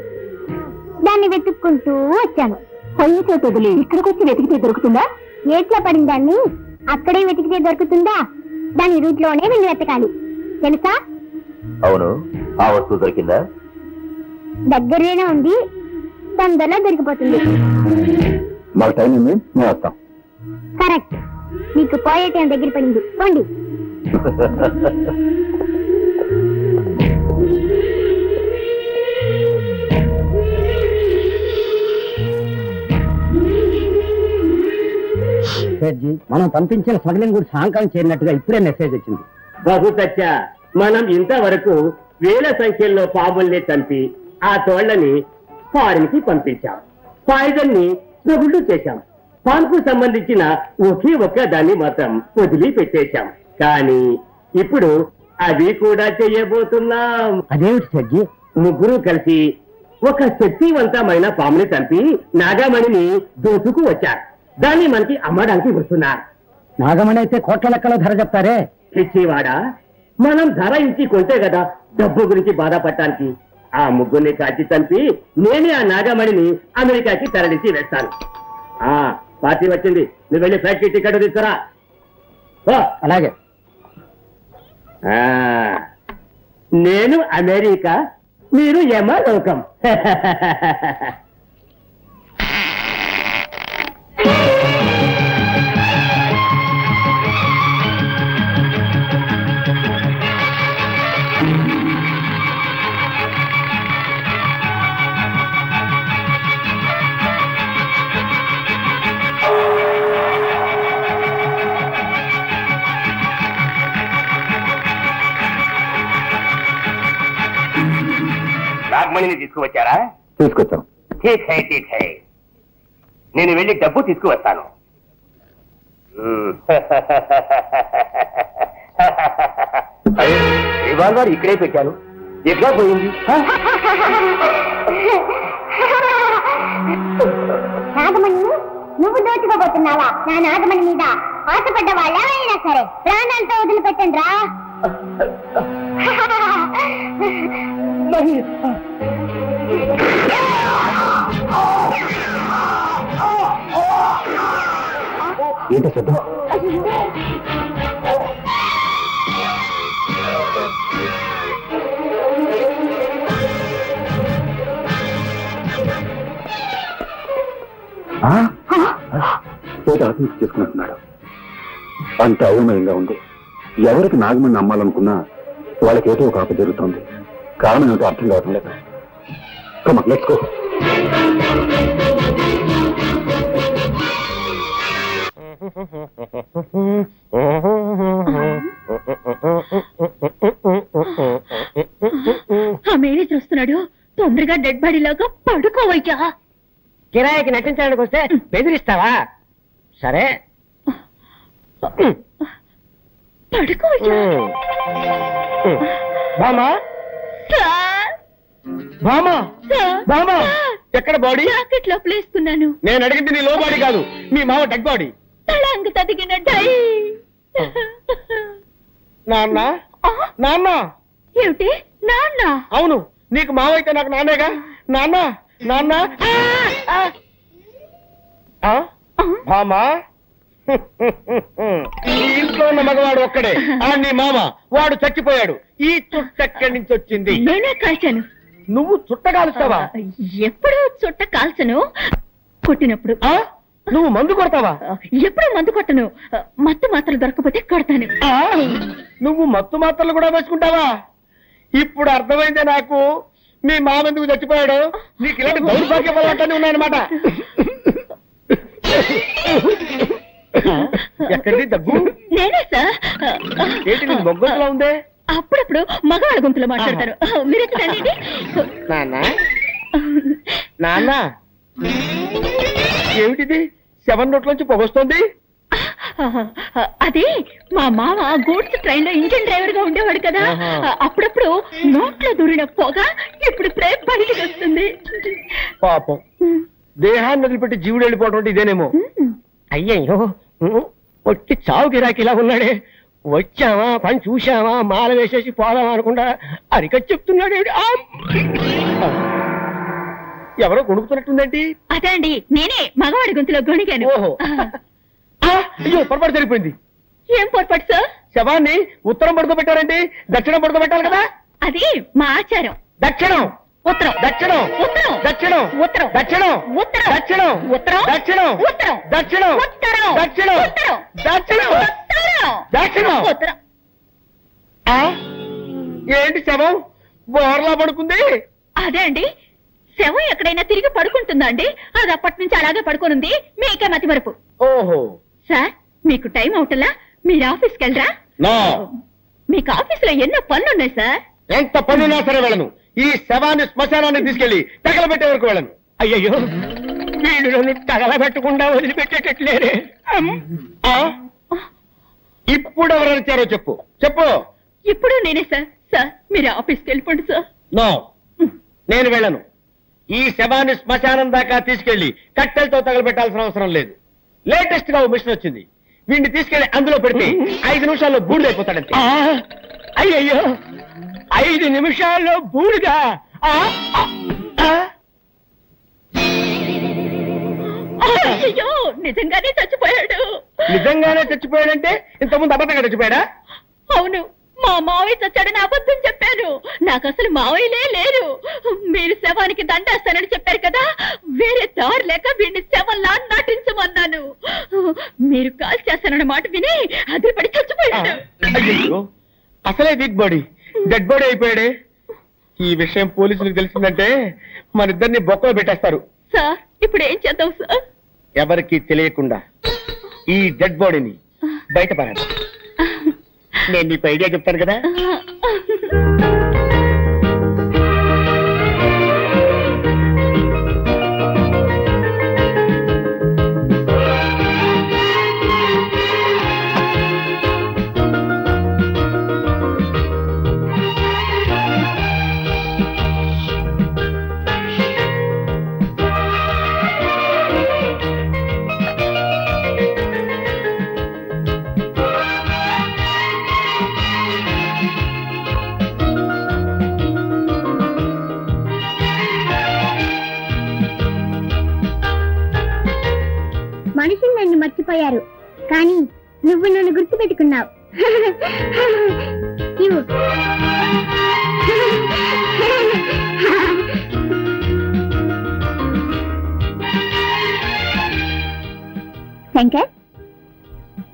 దాన్ని వెతుక్కుంటూ వచ్చాను. పొయ్యి చేతులు ఇక్కడికి వచ్చి వెతికితే దొరుకుతుందా? ఏట్లా పడిన దాన్ని అక్కడే వెతికితే దొరుకుతుందా? దాని రూట్లోనే వెళ్ళి వెతకాలి, తెలుసా? అవును, ఆ వస్తువు దొరికిందా? దగ్గరనే ఉంది, తొందరలో దొరికిపోతుంది. మాకు టైం ఉంది, మేము వస్తాం. కరెక్ట్, మీకు పోయే టైం దగ్గర పడింది. పోండి. సేర్జీ, మనం పంపించిన స్మగ్లింగ్ గుడి సాయంకాలం చేరినట్టుగా ఇప్పుడే మెసేజ్ వచ్చింది. బహుశ మనం ఇంతవరకు వేల సంఖ్యలో పాముల్ని చంపి ఆ తోళ్లని ఫారిన్ కి పంపించాం. పాయిజన్ ని స్మగుళ్ళు చేశాం. పాన్కు సంబంధించిన ఒకే ఒక్క దాన్ని మాత్రం వదిలిపెట్టేశాం. కానీ ఇప్పుడు అది కూడా చేయబోతున్నాం. అదేమిటి సజ్జి? ముగ్గురు కలిసి ఒక శక్తివంతమైన పాముని చంపి నాగమణిని దోచుకు వచ్చారు. దాన్ని మనకి అమ్మడానికి వస్తున్నారు. నాగమణి అయితే కోట్ల లెక్కలో ధర చెప్తారే. పిచ్చివాడా, మనం ధర ఇచ్చి కొంటే కదా డబ్బు గురించి బాధపడటానికి. ఆ ముగ్గురిని కాల్చి చంపి నేనే ఆ నాగమణిని అమెరికాకి తరలించి వేస్తాను. పార్టీ వచ్చింది, నువ్వు వెళ్ళి ఫ్లైట్ టికెట్ తీసుకురా. అలాగే. నేను అమెరికా, మీరు యమలోకం. నాగమణిని తీసుకువచ్చారా? తీసుకొచ్చాం. ఠీక్ హై, ఠీక్ హై. నేను వెళ్ళి డబ్బు తీసుకువస్తాను. రివాల్వర్ ఇక్కడే పెట్టాను, ఎట్లా పోయింది? నాగమణి, నువ్వు దోచుకోబోతున్నావా? నా నాగమణి మీద ఆశపడ్డ వాళ్ళ అయినా సరే ప్రాణాలతో వదిలిపెట్టండి రా. ఏంటో శబ్దం? చేసుకున్నట్టున్నాడు. అంత అయోమయంగా ఉంది. ఎవరికి నాగమణి అమ్మాలనుకున్నా వాళ్ళకి ఏదో ఒక ఆప జరుగుతుంది. కారణం ఏమిటో అర్థం కావడం లేదు. Let's go. ఆ మేనేజర్ వస్తున్నాడు, తొందరగా డెడ్ బాడీ లాగా పడుకోవయ్యా. కిరాయికి నటించడానికి వస్తే బెదిరిస్తావా? సరే పడుకోవయ్యా. బామా, బామా, బామా, ఎక్కడ బాడీ? జాకెట్ లోపల వేసుకున్నాను. నేను అడిగింది నీ లో బాడీ కాదు, మీ మామ డెడ్ బాడీ. తళంగు తదిగిన డై. నాన్న, నాన్న. ఏమిటి నాన్న? అవును, నీకు మావ అయితే నాకు నాన్నేగా. నాన్న, నాన్న. మామా, ఈ ఇంట్లో ఉన్న మగవాడు ఒక్కడే, నీ మామ. వాడు చచ్చిపోయాడు. ఈ చుట్ట ఎక్కడి నుంచి వచ్చింది? నేనే కాల్చాను. నువ్వు చుట్ట కాలుస్తావా? ఎప్పుడు చుట్ట కాల్చను, కొట్టినప్పుడు. నువ్వు మందు కొడతావా? ఎప్పుడు మందు కొట్టను. మత్తు మాత్రలు దొరకపోతే కొడతాను. నువ్వు మత్తు మాత్రలు కూడా వేసుకుంటావా? ఇప్పుడు అర్థమైందే నాకు మీ మామ ఎందుకు చచ్చిపోయాడు. నీకు ఇలాంటి దౌర్భాగ్య పదార్థాన్ని ఉన్నాయన్నమాట. ఎక్కడిది దగ్గు? నేనే సార్. ఏంటి నీ మొగ్గలా ఉందే? అప్పుడప్పుడు మగవాళ్ళ గొంతులో మాట్లాడతారు. మీరు నాన్న, నాన్న, ఏమిటిది? 7 నోట్లోంచి పొగొస్తోంది. అది మా మామ గూడ్స్ ట్రైన్ లో ఇంజిన్ డ్రైవర్ గా ఉండేవాడు కదా. అప్పుడప్పుడు నోట్లో దూరిన పొగ ఇప్పుడు ప్రేమ బయటికి వస్తుంది. పాపం, దేహాన్ని వదిలిపెట్టి జీవుడు వెళ్ళిపోవడం అంటే ఇదేనేమో. అయ్యయ్యో, ఒట్టి చావు గిరాకి ఇలా ఉన్నాడే. వచ్చావా, పని చూశావా, మాల వేసేసి పోదామా అనుకుంటా అరికట్ చెప్తున్నాడు. ఎవరో గొణుకుతున్నట్టుందేంటి? అదే అండి, నేనే మగవాడి గొంతులో గొణిగాను. ఓహో, అయ్యో, పొరపాటు సరిపోయింది. ఏం పొరపాటు సార్? శవాన్ని ఉత్తరం పడుకోబెట్టారండి, దక్షిణం పడుకోబెట్టాలి కదా. అది మా ఆచారం. దక్షిణం, ఉత్తరం, దక్షిణం, ఉత్తరం, దక్షిణం, ఉత్తరం, దక్షిణం, ఉత్తరం, దక్షిణం, ఉత్తరం, దక్షిణం, ఉత్తరం, దక్షిణం, ఉత్తరం, దక్షిణం, ఉత్తరం, దక్షిణం, ఉత్తరం, దక్షిణం, ఉత్తరం. ఏంటి శవం బోర్లా పడుకుంది? అదే అండి, శవం ఎక్కడైనా తిరిగి పడుకుంటుందా అండి? అది అప్పటి నుంచి అలాగే పడుకోనుంది. మీకే మతి మరుపు. ఓహో, సార్ మీకు టైం అవుతలా మీరు ఆఫీస్కి వెళ్ళరా? నో. మీకు ఆఫీస్ లో ఎన్నో పనులున్నాయి సార్. ఎంత పనున్నా సరే వెళ్ళను. ఈ శవాన్ని శ్మశానాన్ని తీసుకెళ్లి తగలబెట్టే వరకు వెళ్ళను. అయ్యయ్యో, వీళ్ళు నన్ను తగలబెట్టకుండా వదిలిపెట్టేటట్లేరే. ఇప్పుడు ఎవరు ఇచ్చారో చెప్పు చెప్పు. ఇప్పుడు నేనే సార్. సార్ మీరు ఆఫీస్కి వెళ్ళిపోండి సార్. నో, నేను వెళ్ళను. ఈ శవాన్ని శ్మశానం దాకా తీసుకెళ్లి కట్టెలతో తగలబెట్టాల్సిన అవసరం లేదు. లేటెస్ట్ గా ఓ మిషన్ వచ్చింది. వీడిని తీసుకెళ్లి అందులో పెడితే 5 నిమిషాల్లో బూడిదైపోతాడంతే. అయ్యయ్యో, 5 నిమిషాల్లో బూడిదా? అయ్యో, నిజంగానే చచ్చిపోయాడు. నిజంగానే చచ్చిపోయాడంటే ఇంతకుముందు అబద్ధంగా చచ్చిపోయాడా? అవును, మా మావయ్య చచ్చాడని అబద్ధం చెప్పాను. నాకు అసలు మావయ్యలే లేరు. మీరు శవానికి దండేస్తానని చెప్పారు కదా, వేరే దారి లేక వీడిని శవంలా నటించమన్నాను. మీరు కాల్ చేస్తానన్న మాట విని అదిపడి చచ్చిపోయాడు. అయ్యో, అసలే వీక్ బాడీ డెడ్ బాడీ అయిపోయాడే. ఈ విషయం పోలీసులకు తెలిసిందంటే మన ఇద్దరిని బొక్కలో పెట్టేస్తారు. సార్ ఇప్పుడు ఏం చేద్దాం సార్? ఎవరికి తెలియకుండా ఈ డెడ్ బాడీని బయటపడాలి. నేను నీకు ఐడియా చెప్తాను కదా. మనుషులు నన్ను మర్చిపోయారు, కానీ నువ్వు నన్ను గుర్తు పెట్టుకున్నావు. శంకర్,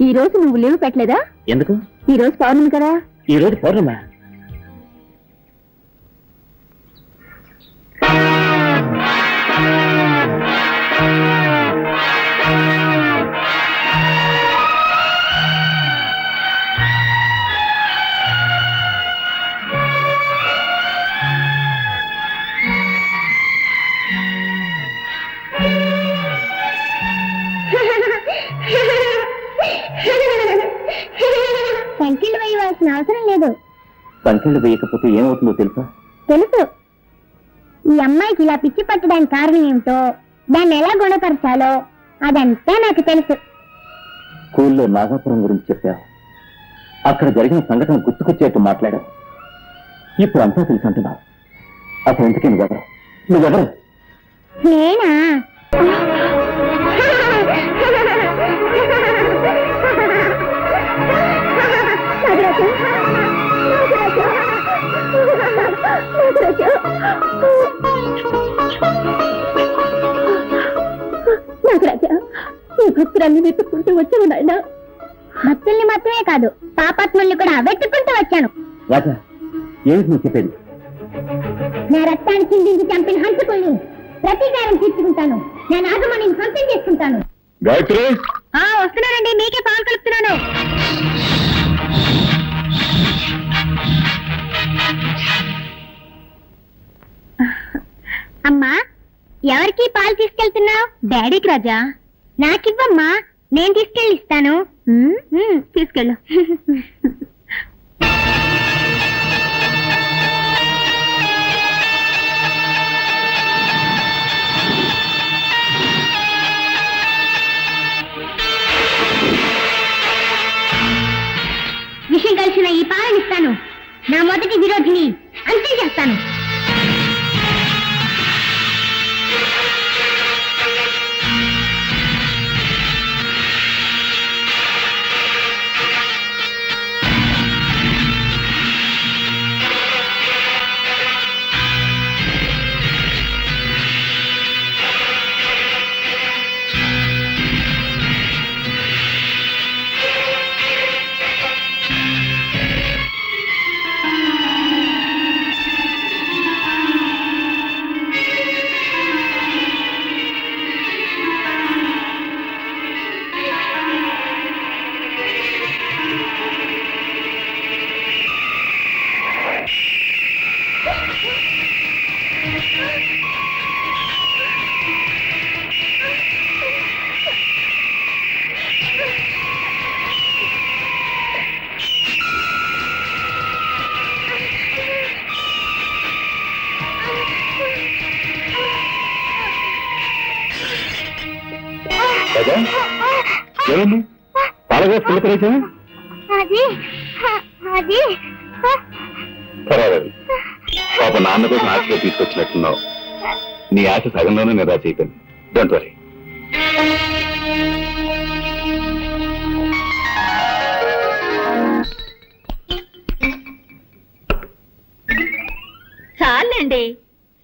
ఈ రోజు నువ్వు లీవ్ పెట్టలేదా? ఎందుకు? ఈ రోజు పౌర్ణమి కదా. ఈ రోజు పౌర్ణమా? సంఖ్యలు వేయవలసిన అవసరం లేదు. సంఖ్యలు వేయకపోతే ఏమవుతుందో తెలుసా? తెలుసు. ఈ అమ్మాయికి ఇలా పిచ్చి పట్టడానికి కారణం ఏమిటో, దాన్ని ఎలా గుణపరచాలో అదంతా నాకు తెలుసు. స్కూల్లో నాగాపురం గురించి చెప్పావు. అక్కడ జరిగిన సంఘటన గుర్తుకొచ్చేట్టు మాట్లాడావు. ఇప్పుడు అంతా తెలుసు అంటున్నావు. అసలు ఎందుకే నువ్వెవరు? నువ్వెవరు? నేనా? నాగరాజా, ఈ భక్తులన్నీ వెతుక్కుంటూ వచ్చాను నాయన. భక్తుల్ని మాత్రమే కాదు, పాపాత్ముల్ని కూడా వెతుక్కుంటూ వచ్చాను. రాజా, ఏమిటి నువ్వు చెప్పేది? నా రక్తాన్ని చిందించి చంపిన హంతకుల్ని ప్రతీకారం తీర్చుకుంటాను. నేను ఆగమని సొంతం చేసుకుంటాను. గాయత్రి, వస్తున్నానండి, మీకే పాలు కలుపుతున్నాను. అమ్మా, ఎవరికి పాలు తీసుకెళ్తున్నావు? డాడీకి రాజా. నాకివ్వమ్మా, నేను తీసుకెళ్ళి ఇస్తాను. తీసుకెళ్ళు. విషయం కలిసిన ఈ పాలనిస్తాను. నా మొదటి విరోధిని అంతం చేస్తాను. అదా ఏమైంది పాలగా పిల్లకరేసా అది అది పర్వాలేదు పాప నాన్న కోసం ఆశగా తీసుకొచ్చినట్టున్నావు నీ ఆశ సగంలోనే నిరాశ అయిపోయింది డోంట్ వరీ చాలండి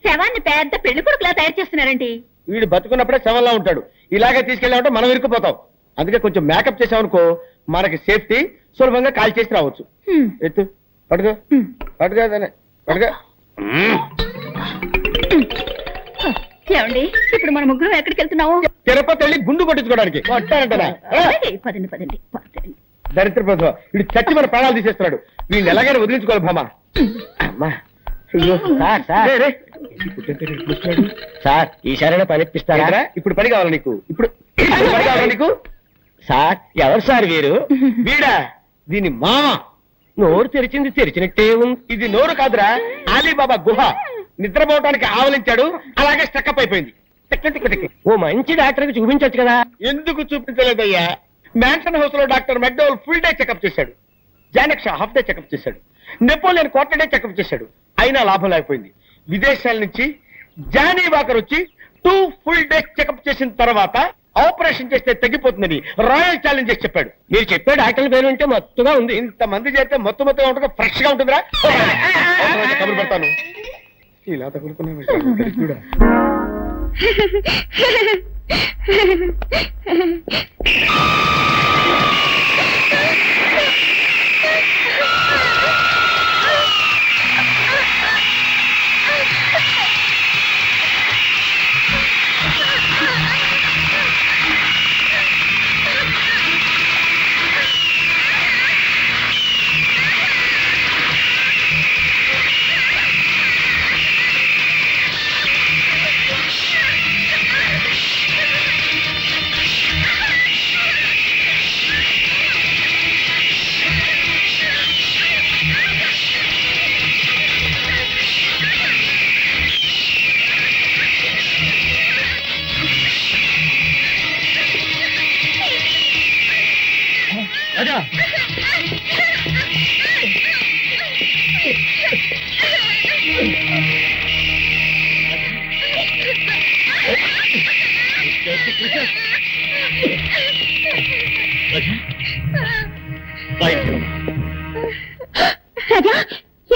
శవాన్ని పెద్ద పెళ్లి కొడుకులా తయారు చేస్తున్నారండి. వీడు బతుకున్నప్పుడే శవంలా ఉంటాడు. ఇలాగే తీసుకెళ్ళామంటే మనం ఇరుక్కుపోతాం. అందుకే కొంచెం మేకప్ చేసామనుకో మనకి సేఫ్టీ, సులభంగా కాల్ చేసి రావచ్చు. ఎత్తు పడుకో పడుకో పడుకో. ఏమండి ఇప్పుడు మన ముగ్గురు ఎక్కడికి వెళ్తున్నాము? తిరుపతి వెళ్ళి గుండు కొట్టించుకోవడానికి. పదండి పదండి పదండి. దరిద్ర ప్రభుత్వం వీడు చచ్చి మన ప్రాణాలు తీసేస్తున్నాడు. వీడిని ఎలాగైనా వదిలించుకోవాలి భామా. అమ్మా సార్ ఈసారైనా పని ఇప్పిస్తారా? ఇప్పుడు పని కావాలి నీకు. ఇప్పుడు పని కావాలా నీకు? సార్ ఎవరు సార్ వీరు? వీడా దీని మామ. నోరు తెరిచింది తెరిచినట్టే ఉంది. ఇది నోరు కాదురా, అలీబాబా గుహ. నిద్రపోవటానికి ఆవలించాడు, అలాగే స్టక్అప్ అయిపోయింది. ఓ మంచి డాక్టర్ కి చూపించవచ్చు కదా. ఎందుకు చూపించలేదయ్యా? మ్యాన్షన్ హౌస్ లో doctor McDowell full day checkup చేశాడు, జానక్ష హాఫ్ డే చెకప్ చేశాడు, నెపోలియన్ క్వార్టర్ డే చెకప్ చేశాడు. అయినా లాభం లేకపోయింది. విదేశాల నుంచి జానీ వాకర్ వచ్చి 2 full days చెకప్ చేసిన తర్వాత ఆపరేషన్ చేస్తే తగ్గిపోతుందని రాయల్ ఛాలెంజ్ చేసి చెప్పాడు. మీరు చెప్పే డాక్టర్ పేరు ఉంటే మత్తుగా ఉంది. ఇంతమంది చేస్తే మొత్తం ఉంటుంది, ఫ్రెష్ గా ఉంటుందిరా. కబురు పెడతాను. ఇలా తగులుకున్నా కూడా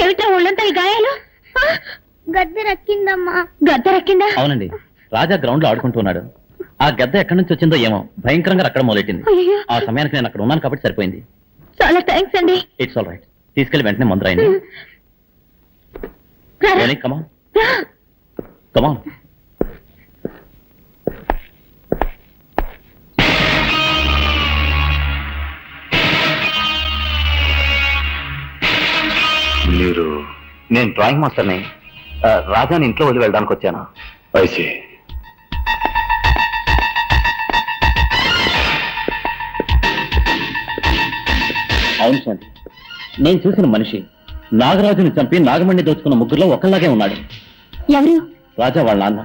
ఏమిటో ఒళ్ళంతా ఈ గాయాలు? గద్దె రక్కిందమ్మా. గద్దె రక్కిందా? అవునండి, రాజా గ్రౌండ్ లో ఆడుకుంటున్నాడు. ఆ గద్ద ఎక్కడి నుంచి వచ్చిందో ఏమో భయంకరంగా అక్కడ మొదలెట్టింది. ఆ సమయానికి నేను అక్కడ ఉన్నాను కాబట్టి సరిపోయింది. చాలా థ్యాంక్స్ అండి. It's all right. తీసుకెళ్లి వెంటనే మందు రాయండి. కమాన్ కమాన్. మీరు? నేను డ్రాయింగ్ మాస్టర్ని. రాజాని ఇంట్లో వదిలి వెళ్ళడానికి వచ్చాను. ఐసీ. అవును శాంతి, నేను చూసిన మనిషి నాగరాజుని చంపి నాగమణి దోచుకున్న ముగ్గురులో ఒకళ్ళలాగే ఉన్నాడు. ఎవరు? రాజా వాళ్ళ నాన్న.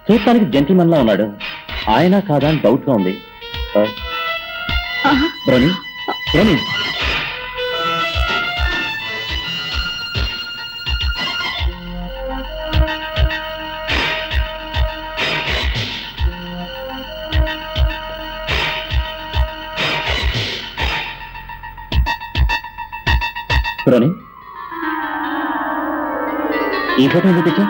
చూడటానికి జెంటిల్మన్ లా ఉన్నాడు. ఆయన కాదా అని డౌట్ గా ఉంది. బ్రోని బ్రోని బ్రోని ఈ ఫోటో ఎందుకు తెచ్చా?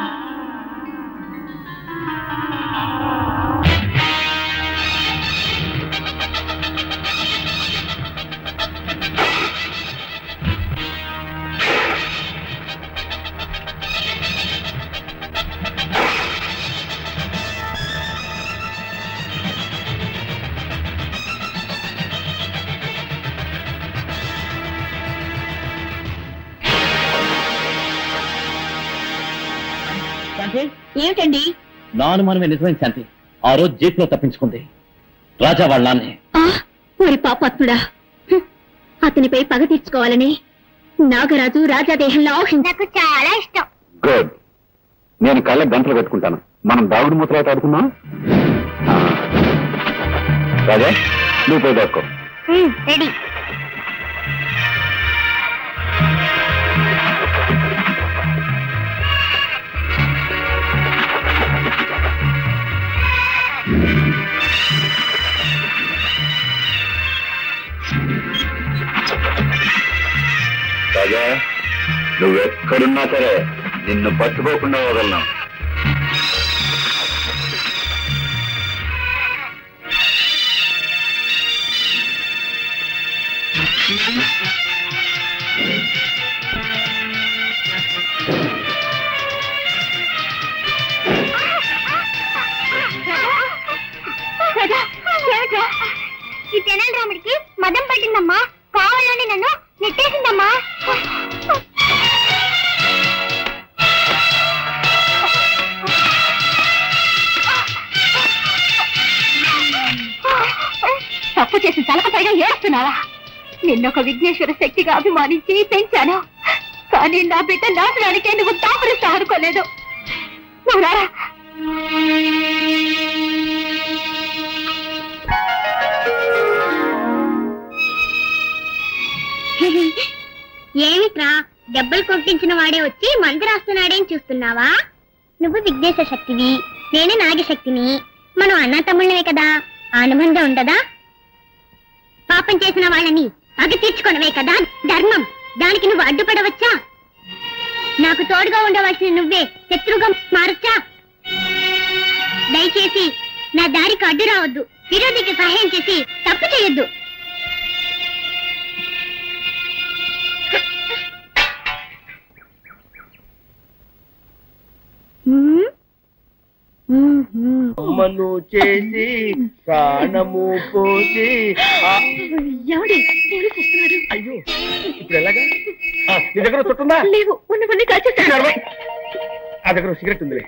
ఏమిటండి? నా అనుమానమే నిజమైన శాంతి. ఆ రోజు జీప్ లో తప్పించుకుంది రాజా వాళ్ళ నాన్నే. ఓరి పాపాత్ముడా, అతనిపై పగ తీర్చుకోవాలని నాగరాజు రాజాదేహంలో నాకు చాలా ఇష్టం. గుడ్. నేను కళ్ళకి గంటలు కట్టుకుంటాను. మనం దాగుడు మూతలాట ఆడుకుందాం. రాజా నువ్వు పోయి దాక్కో. రెడీ. రాజా నువ్వెక్కడున్నా సరే నిన్ను పట్టుకోకుండా వదలను. ఈ తెనాలి రాముడికి మదం పట్టిందమ్మా, కావాలని నన్ను నెట్టేసిందమ్మా. తప్పు చేసి తలకు పైగా ఏడుస్తున్నావా? నిన్నొక విఘ్నేశ్వర శక్తిగా అభిమానించి పెంచాను, కానీ నా బిడ్డ నాశనానికే నువ్వు దాపరిస్తా అనుకోలేదు. నువ్వు రారా. ఏమిట్రా దెబ్బలు కొట్టించిన వాడే వచ్చి మందు రాస్తున్నాడేం చూస్తున్నావా? నువ్వు విఘ్నేశ్వర శక్తివి, నేనే నాగశక్తిని, మనం అన్న తమ్ముళ్ళవే కదా, అనుబంధం ఉండదా? పాపం చేసిన వాళ్ళని పగ తీర్చుకునవే కదా ధర్మం, దానికి నువ్వు అడ్డుపడవచ్చా? నాకు తోడుగా ఉండవలసిన నువ్వే శత్రువుగా మారచ్చా? దయచేసి నా దారికి అడ్డు రావద్దు, విరోధికి సహాయం చేసి తప్పు చేయొద్దు. అమ్మను చేసి ప్రాణము పోసి అయ్యో ఇప్పుడు ఎలాగా? నీ దగ్గర చుట్టుందా? లేవు, ఉన్నవన్నీ కాచేస్తాను. ఆ దగ్గర సిగరెట్ ఉందిలే.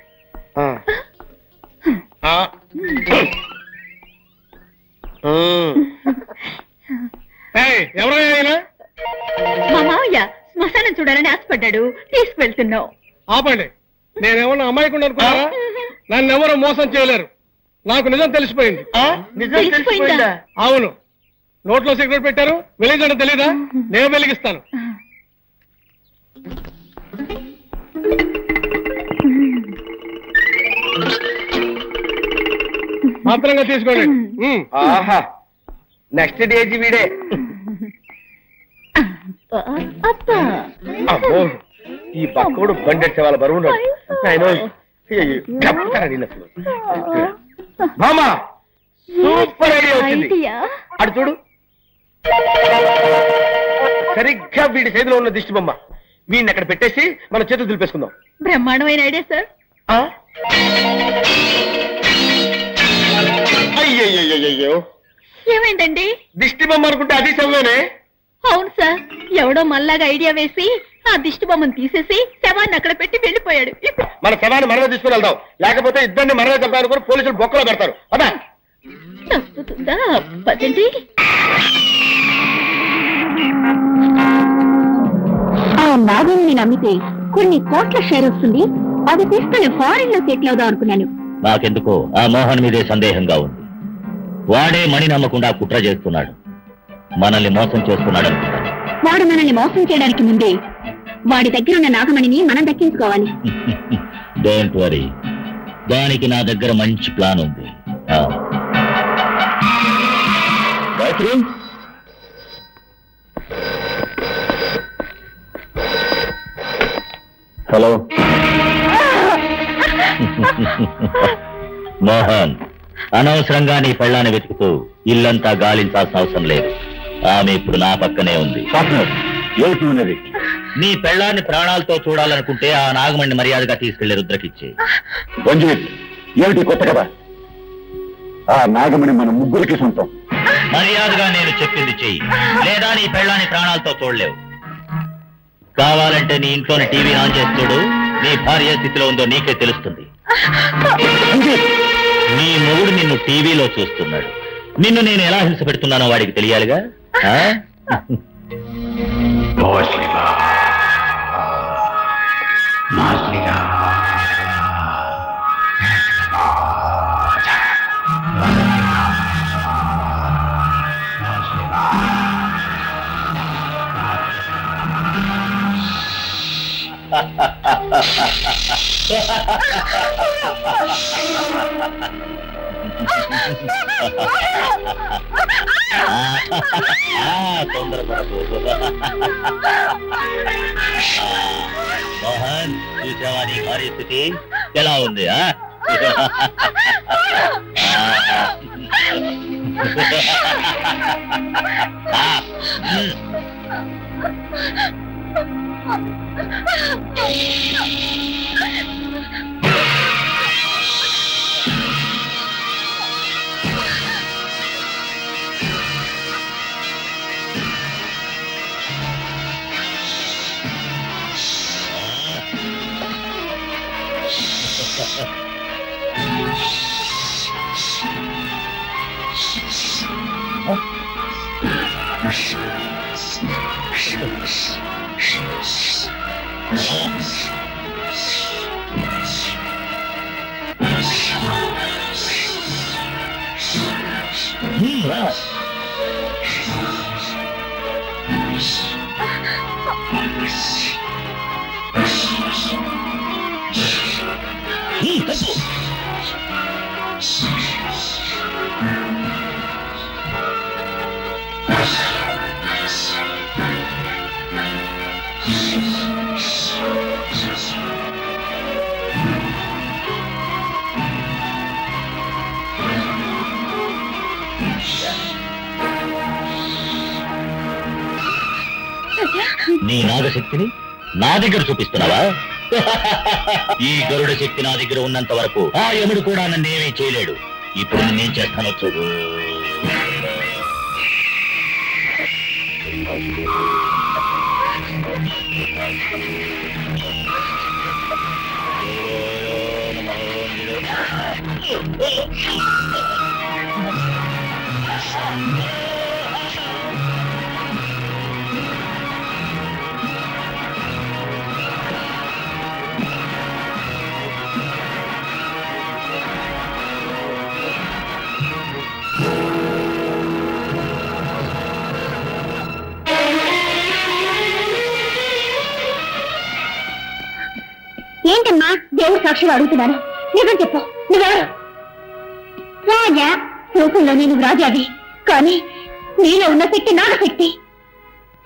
ఎవరైనా మా మావయ్య శ్మశానం చూడాలని ఆశపడ్డాడు, తీసుకువెళ్తున్నావు. ఆపండి, నేనేమన్నా అమ్మాయికుండా అనుకున్నారా? నన్ను ఎవరు మోసం చేయలేరు, నాకు నిజం తెలిసిపోయింది. అవును, నోట్లో సిగరెట్ పెట్టారు, వెలిగించడం తెలీదా? నేను వెలిగిస్తాను. మాత్రంగా తీసుకోండి. ఆహా, నెక్స్ట్ డేజీ వీడే. అబ్బో, ఈ పక్కోడు బండెట్టే వాళ్ళ బరువు మామా సూపర్ ఐడియా వచ్చింది. అటు చూడు, సరిగ్గా వీడి చేతిలో ఉన్న దిష్టి బొమ్మ, వీడిని అక్కడ పెట్టేసి మన చేతులు దులిపేసుకుందాం. బ్రహ్మాండమైన ఐడియా సార్. అయ్యయ్యో, ఏమైందండి? దిష్టి బొమ్మ అనుకుంటే అది శవమేనే. అవును సార్, ఎవడో మళ్ళాగా ఐడియా వేసి ఆ దిష్టి బొమ్మను తీసేసి శవాన్ని అక్కడ పెట్టి వెళ్ళిపోయాడు. మన శవాన్ని మనమే తీసుకుని వెళ్దాం, లేకపోతే ఇద్దరిని మనమే చంపాలనుకుని పోలీసులు బొక్కలో పెడతారు. అదా తప్పుతుందా? పదండి. ఆ నాగుని నమ్మితే కొన్ని కోట్ల షేర్ వస్తుంది, అది తీసుకుని ఫారిన్ లో సెటిల్ అవుదాం అనుకున్నాను. నాకెందుకో ఆ మోహన్ మీదే సందేహంగా ఉంది. వాడే మణి నమ్మకుండా కుట్ర చేస్తున్నాడు, మనల్ని మోసం చేస్తున్నాడు అనుకుంటాను. వాడు మనల్ని మోసం చేయడానికి ముందే వాడి దగ్గర ఉన్న నాగమణిని మనం దక్కించుకోవాలి. డోంట్ వరీ, దానికి నా దగ్గర మంచి ప్లాన్ ఉంది. హలో మోహన్, అనవసరంగా నీ పెళ్ళాన్ని వెతుకుతూ ఇల్లంతా గాలించాల్సిన అవసరం లేదు. ఆమె ఇప్పుడు నా పక్కనే ఉంది. ఏమిటి? నీ పెళ్ళాన్ని ప్రాణాలతో చూడాలనుకుంటే ఆ నాగమణిని మర్యాదగా తీసుకెళ్లి రుద్రకిచ్చే. ఏమిటి కొత్త కదా? ఆ నాగమణి మన ముగ్గురికి సొంతం. మర్యాదగా నేను చెప్పింది చెయ్యి, లేదా నీ పెళ్ళాన్ని ప్రాణాలతో చూడలేవు. కావాలంటే నీ ఇంట్లోని టీవీ ఆన్ చేసి చూడు, నీ భార్య స్థితిలో ఉందో నీకే తెలుస్తుంది. నీ మొగుడు నిన్ను టీవీలో చూస్తున్నాడు, నిన్ను నేను ఎలా హింస పెడుతున్నానో వాడికి తెలియాలిగా. తొందరపడదు. మోహన్, చూసావా నీ భార్య స్థితి ఎలా ఉంది? నీ నాగశక్తిని నా దగ్గర చూపిస్తున్నావా? ఈ గరుడ శక్తి నా దగ్గర ఉన్నంత వరకు ఆ యముడు కూడా నన్నేమీ చేయలేడు. ఇప్పుడు నేనేం చేస్తానో చూడు. ఏంటమ్మా దేవుడు సాక్షిగా అడుగుతున్నాను, నిజం చెప్పు, నువ్వెవరు? రాజా, రూపంలోనే నువ్వు రాజావి, కానీ నీలో ఉన్న శక్తి నాగశక్తి.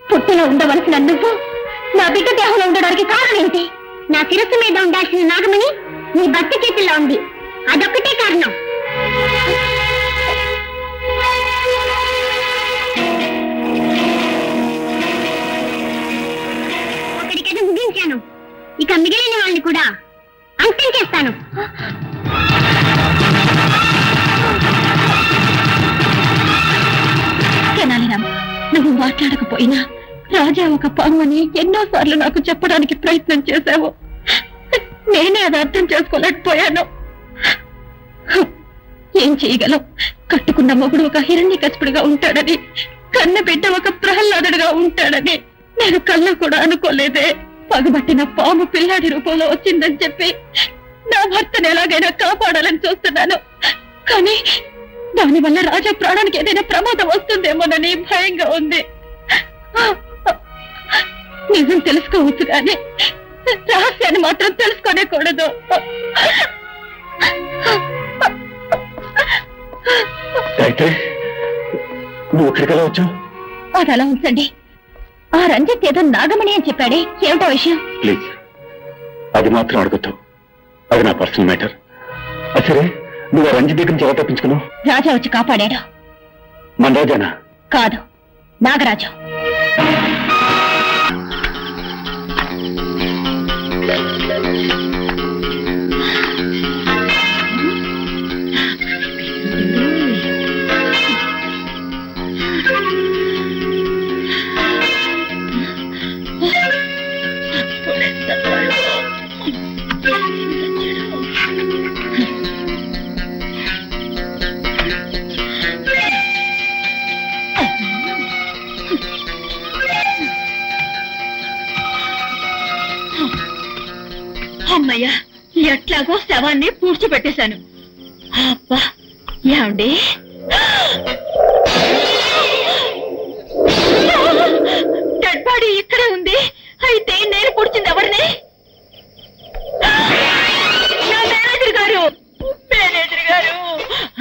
పుట్టులో ఉండవలసిన నువ్వు నా బిడ్డ దేహంలో ఉండడానికి కారణం ఏంటి? నా శిరస్సు మీద ఉండాల్సిన నాగమణి నీ భర్త చేతుల్లో ఉంది, అదొక్కటే కారణం. ఒకటికైనా ముగించాను, ఇక మిగిలిన వాళ్ళని కూడా అంతం చేస్తాను. తెనాలిరామ్, నువ్వు మాట్లాడకపోయినా రాజా ఒక పామని ఎన్నోసార్లు నాకు చెప్పడానికి ప్రయత్నం చేశావు. నేనే అది అర్థం చేసుకోలేకపోయాను. ఏం చేయగలం? కట్టుకున్న మొగుడు ఒక హిరణ్యకశిపుడుగా ఉంటాడని, కన్న బిడ్డ ఒక ప్రహ్లాదుడుగా ఉంటాడని నేను కళ్ళ కూడా అనుకోలేదే. పగబట్టిన పాము పిల్లాడి రూపంలో వచ్చిందని చెప్పి నా భర్తను ఎలాగైనా కాపాడాలని చూస్తున్నాను, కానీ దానివల్ల రాజా ప్రాణానికి ఏదైనా ప్రమాదం వస్తుందేమోనని భయంగా ఉంది. నిజం తెలుసుకోవచ్చు కానీ రహస్యాన్ని మాత్రం తెలుసుకోనేకూడదు. అయితే నువ్వు ఎక్కడికలా వచ్చావు? అది అలా ఉంచండి. ఆ రంజిత్ ఏదో నాగమణి అని చెప్పాడే, ఏమిటో విషయం? ప్లీజ్ అది మాత్రం అడగొద్దు, అది నా పర్సనల్ మ్యాటర్. సరే, నువ్వు ఆ రంజిత్ దగ్గర నుంచి ఎలా తప్పించుకున్నావు? రాజా వచ్చి కాపాడాడు. మన రాజానా? కాదు, నాగరాజు. అమ్మయ్య, ఎట్లాగో శవాన్ని పూడ్చిపెట్టేశాను. అబ్బా, ఏమండి డెడ్ బాడీ ఇక్కడే ఉంది. అయితే నేను పూడ్చింది ఎవరిని?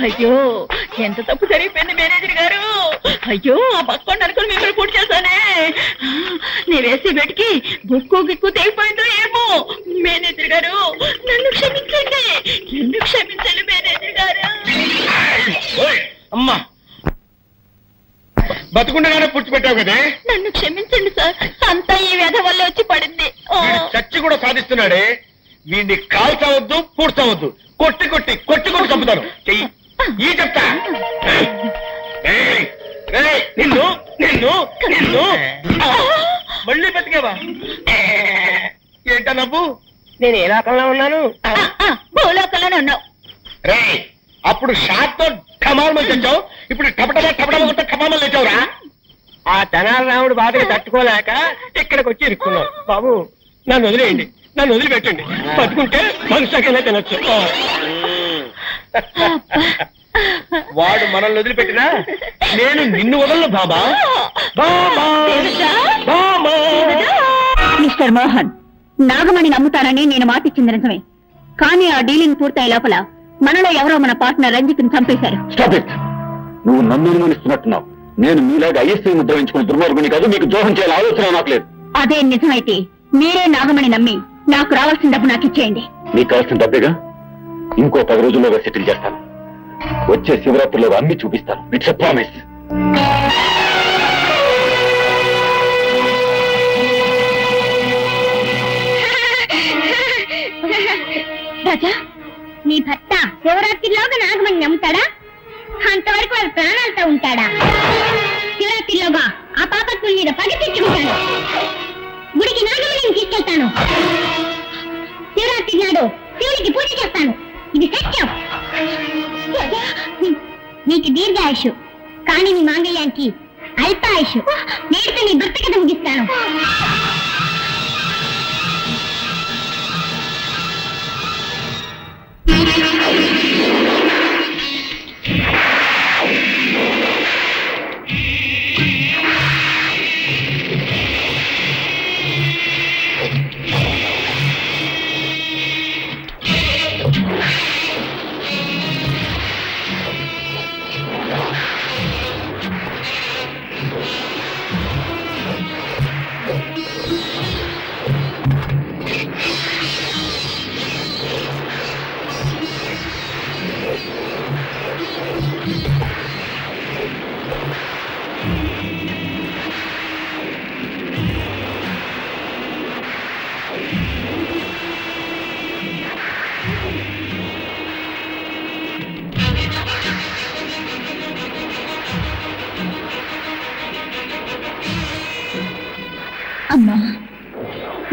అయ్యో ఎంత తప్పు జరిగిపోయింది మేనేజర్ గారు. అయ్యో ఆ పక్కోండి అనుకుని మిమ్మల్ని పూర్తి చేశానే. నేను వేసే బెట్కి బుక్కు గిక్కు తెగిపోయిందో ఏమో. మేనేజర్ గారు నన్ను క్షమించండి. ఎందుకు క్షమించండి మేనేజర్ గారు? అమ్మా బతుకుండగానే పుచ్చిపెట్టావు కదే. నన్ను క్షమించండి సార్, అంతా ఈ వ్యధ వల్ల వచ్చి పడింది. చచ్చి కూడా సాధిస్తున్నాడే. వీడిని కాల్చవద్దు పూడ్చవద్దు, కొట్టి కొట్టి కొట్టి కొట్టి చంపుతాను. చెయ్యి ఈ చెప్తా. నిన్ను నిన్ను నిన్ను మళ్ళీ బతికేవా? ఏంటా నవ్వు? నేను ఏ లోకంలో ఉన్నాను? భూలోకంలోనే ఉన్నావు. రే అప్పుడు షాట్ తో ఠమాల్మని తెచ్చావు, ఇప్పుడు టపటమా టపటమా కొట్ట ఠమామని తెచ్చావురా. ఆ తెనాలి రాముడు బాధగా తట్టుకోలేక ఇక్కడికి వచ్చి ఇరుక్కున్నావు. బాబు నన్ను వదిలేయండి, నన్ను వదిలిపెట్టండి. బతుకుంటే మనుషులకైనా తినొచ్చు. వాడు మనల్ని వదిలిపెట్టినా నేను నిన్ను వదలను బాబా. మిస్టర్ మోహన్, నాగమణి నమ్ముతానని నేను మాటిచ్చింది నిజమే, కానీ ఆ డీలింగ్ పూర్తయ్యే లోపల మనలో ఎవరో మన పార్ట్నర్ రంజిత్ని చంపేశారు. నువ్వు నన్ను అనుమానిస్తున్నట్టున్నావు. నేను మీలాగా ఐఎస్ఐ ముద్ర వేయించుకుని దుర్మార్గుని కాదు. మీకు ద్రోహం చేయాలి ఆలోచన నాకు లేదు. అదే నిజమైతే మీరే నాగమణి నమ్మి నాకు రావాల్సిన డబ్బు నాకు ఇచ్చేయండి. నీకు కావాల్సిన డబ్బేగా, ఇంకో 10 రోజుల్లోగా సెటిల్ చేస్తాను. వచ్చే శివరాత్రిలో అన్ని చూపిస్తాను. It's a promise. రాజా, నీ భర్త శివరాత్రిలోగా నాగమణి నమ్ముతాడా? అంతవరకు వారి ప్రాణాలతో ఉంటాడా? శివరాత్రిలోగా ఆ పాపత్తుల మీద పగ తెచ్చుకుంటాను. గుడికి నాగమణిని తీసుకెళ్తాను. శివరాత్రి నాడు శివుడికి పూజ చేస్తాను. ఇది సత్యం. నీకు దీర్ఘాయుషు, కానీ నీ మాంగళ్యానికి అల్పాయుషు. నేడుతో నీ భర్త కథ ముగిస్తాను. అమ్మా,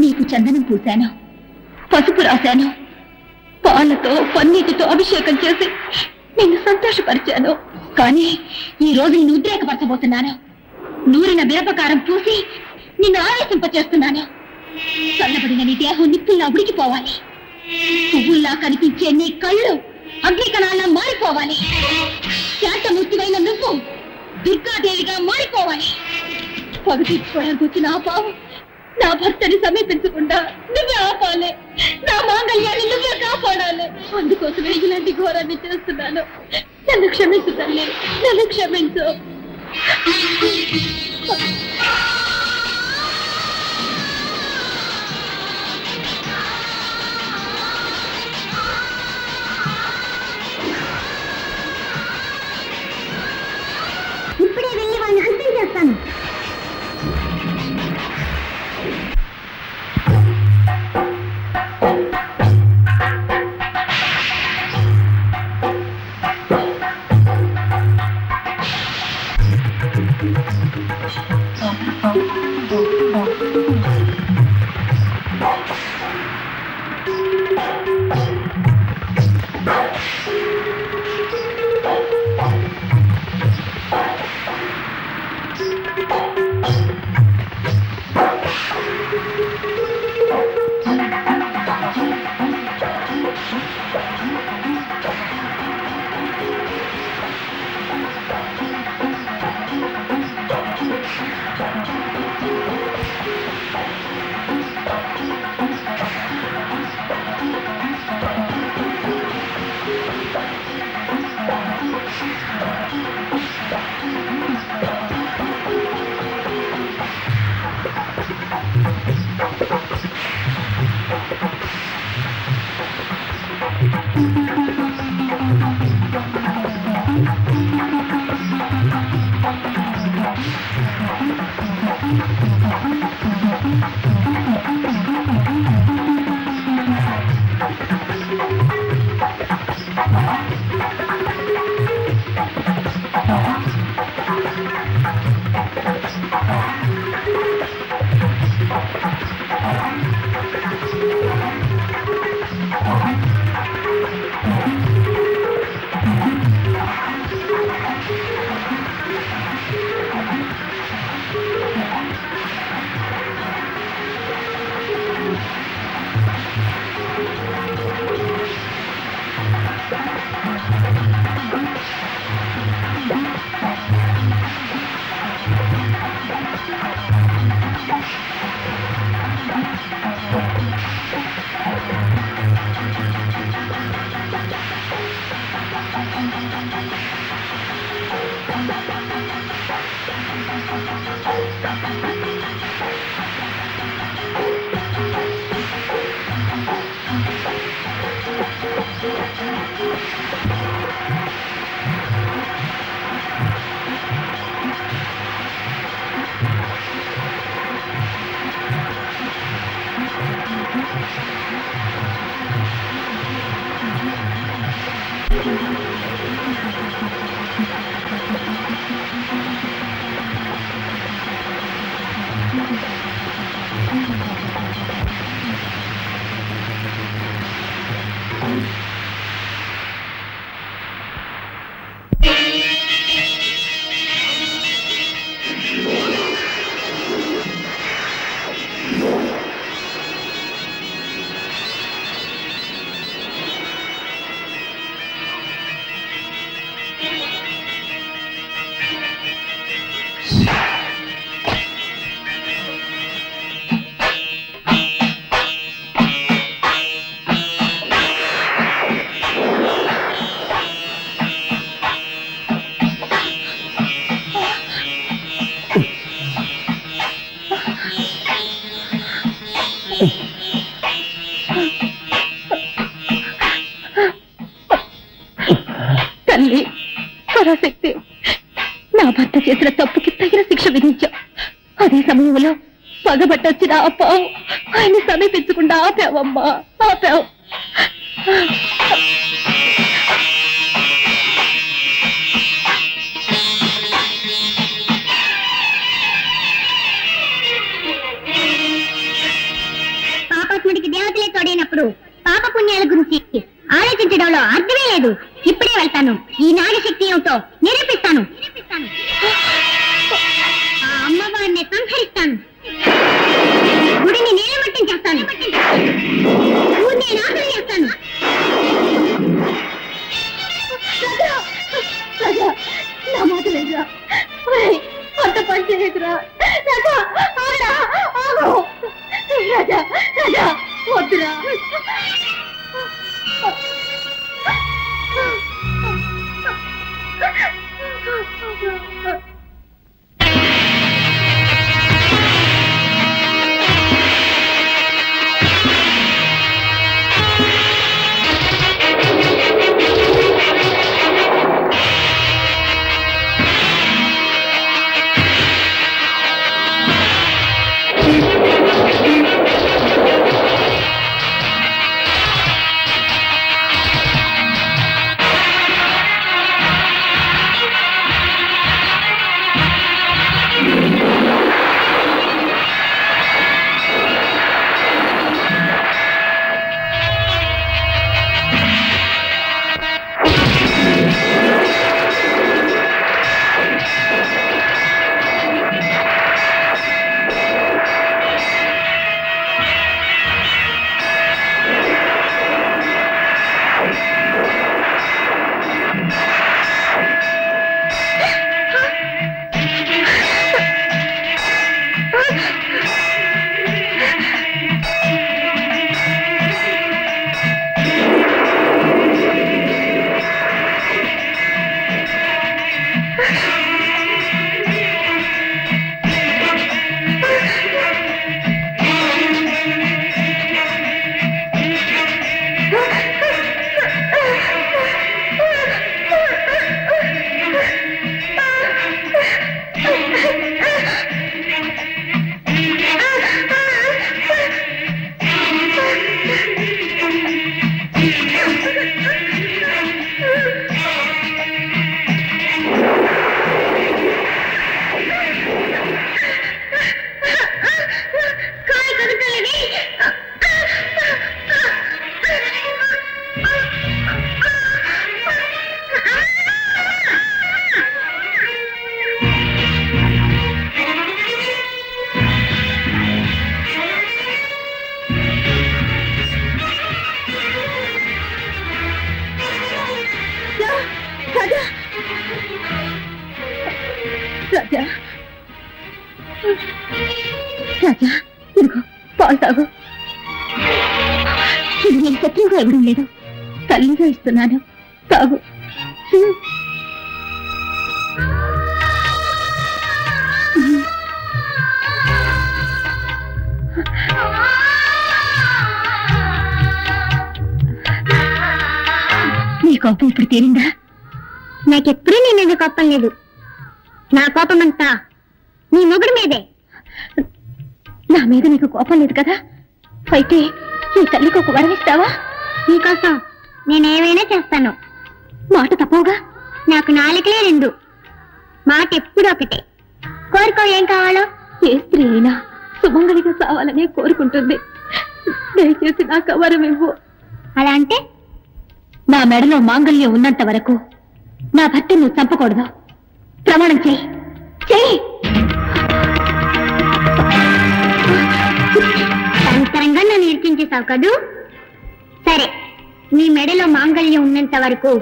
నీకు చందనం పూశాను, పసుపు రాశాను, పాలతో పన్నీటితో అభిషేకం చేసి నిన్ను సంతోషపరిచాను. కానీ ఈ రోజు నిన్ను ఉద్రేకపరచబోతున్నాను. నూరిన మిరపకారం పూసి నిన్ను ఆవేశింపచేస్తున్నాను. చల్లబడిన నీ దేహం నిప్పుల్లా ఉడికిపోవాలి. పువ్వుల్లా కనిపించే నీ కళ్ళు అగ్నికణాల్లా మారిపోవాలి. శాంతమూర్తివైన నువ్వు దుర్గాదేవిగా మారిపోవాలి. పగ తీర్చుకోవడానికి వచ్చిన ఆ పావు నా భర్తని సమీపించకుండా నువ్వే ఆపాలి. నా మాంగళ్యాన్ని నువ్వే కాపాడాలి. అందుకోసమే ఇలాంటి ఘోరాన్ని చేస్తున్నాను. నన్ను క్షమించు తల్లి, నన్ను క్షమించు. ఇప్పుడే వెళ్ళి వాళ్ళని అంతం చేస్తాను. తల్లి పరాశక్తి, నా భర్త చేసిన తప్పుకి తగిన శిక్ష విధించావు. అదే సమయంలో పగబట్టొచ్చిన ఆ పావు ఆయన్ని సమీపించకుండా ఆపావమ్మా, ఆపావు. పాపాత్ముడికి దేవతలే తోడైనప్పుడు పాప పుణ్యాల గురించి ఆలోచించడంలో అర్థమే లేదు. ఇప్పుడే వెళ్తాను, ఈ నాగశక్తి ఏమిటో నిరూపిస్తాను. ఆ అమ్మవారిని సంహరిస్తాను, గుడిని నీలమట్టం చేస్తాను, ఊరిని నాశనం చేస్తాను. నా మాట లేదురా, అంత పని చేయదురా రాజా. రాజా రాజా వద్దురా. రాజా రాజా, ఇదిగో పాలు తాగు. ఇది నేను సత్యంగా ఇవ్వడం లేదు, తల్లిగా ఇస్తున్నాను, తాగు. నీ కోపం ఇప్పుడు తీరిందా? నాకెప్పుడూ నీ మీద కోపం లేదు. నా కోపం అంతా నీ మొగుడు మీదే. నా మీద నీకు కోపం లేదు కదా, అయితే ఈ తల్లికి ఒక వరం ఇస్తావా? నీకోసం నేనేమైనా చేస్తాను. మాట తప్పవుగా. నాకు నాలుకలే 2, మాట ఎప్పుడు ఒకటే. కోరుకో, ఏం కావాలో. ఏ స్త్రీ అయినా సుమంగళిగా కావాలనే కోరుకుంటుంది. దయచేసి నాకు వరం ఇవ్వు. అలా అంటే నా మెడలో మాంగళ్యం ఉన్నంత వరకు నా భర్త నువ్వు చంపకూడదు. ప్రమాణం చెయ్యి. చెయ్యి. సంతరంగా నన్ను ఇరికించేశావు కదూ. సరే, నీ మెడలో మాంగళ్యం ఉన్నంత వరకు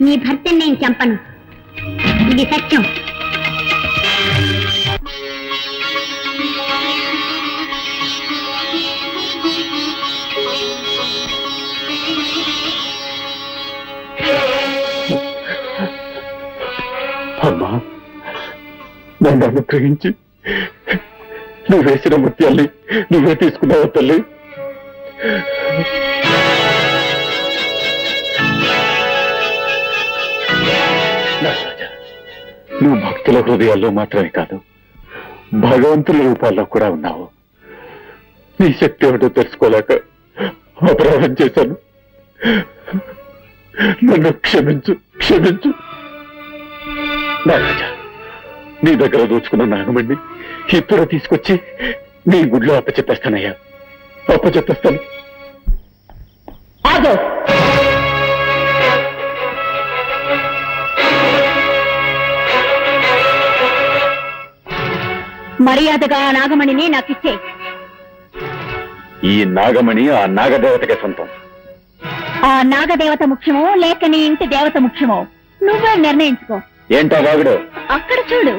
నీ భర్తని నేను చంపను. ఇది సత్యం. అమ్మా, నన్ను అనుగ్రహించి నువ్వు వేసిన ముత్యాల్ని నువ్వే తీసుకున్నావు తల్లి. నువ్వు భక్తుల హృదయాల్లో మాత్రమే కాదు, భగవంతుల రూపాల్లో కూడా ఉన్నావు. నీ శక్తి ఏమిటో తెలుసుకోలేక అపరాధం చేశాను. నన్ను క్షమించు, క్షమించు. నారాజా, నీ దగ్గర దోచుకున్న నాగమణ్ణి ఇప్పుడు తీసుకొచ్చి నీ గుడిలో అప్పచెప్పేస్తానయ్యా, అప్పచెప్పేస్తాను. ఆగో. మర్యాదగా ఆ నాగమణిని నాకిచ్చే. ఈ నాగమణి ఆ నాగదేవతకి సొంతం. ఆ నాగదేవత ముఖ్యమో లేక నీ ఇంటి దేవత ముఖ్యమో నువ్వే నిర్ణయించుకో. ఏంటా వాగుడు? అక్కడ చూడు.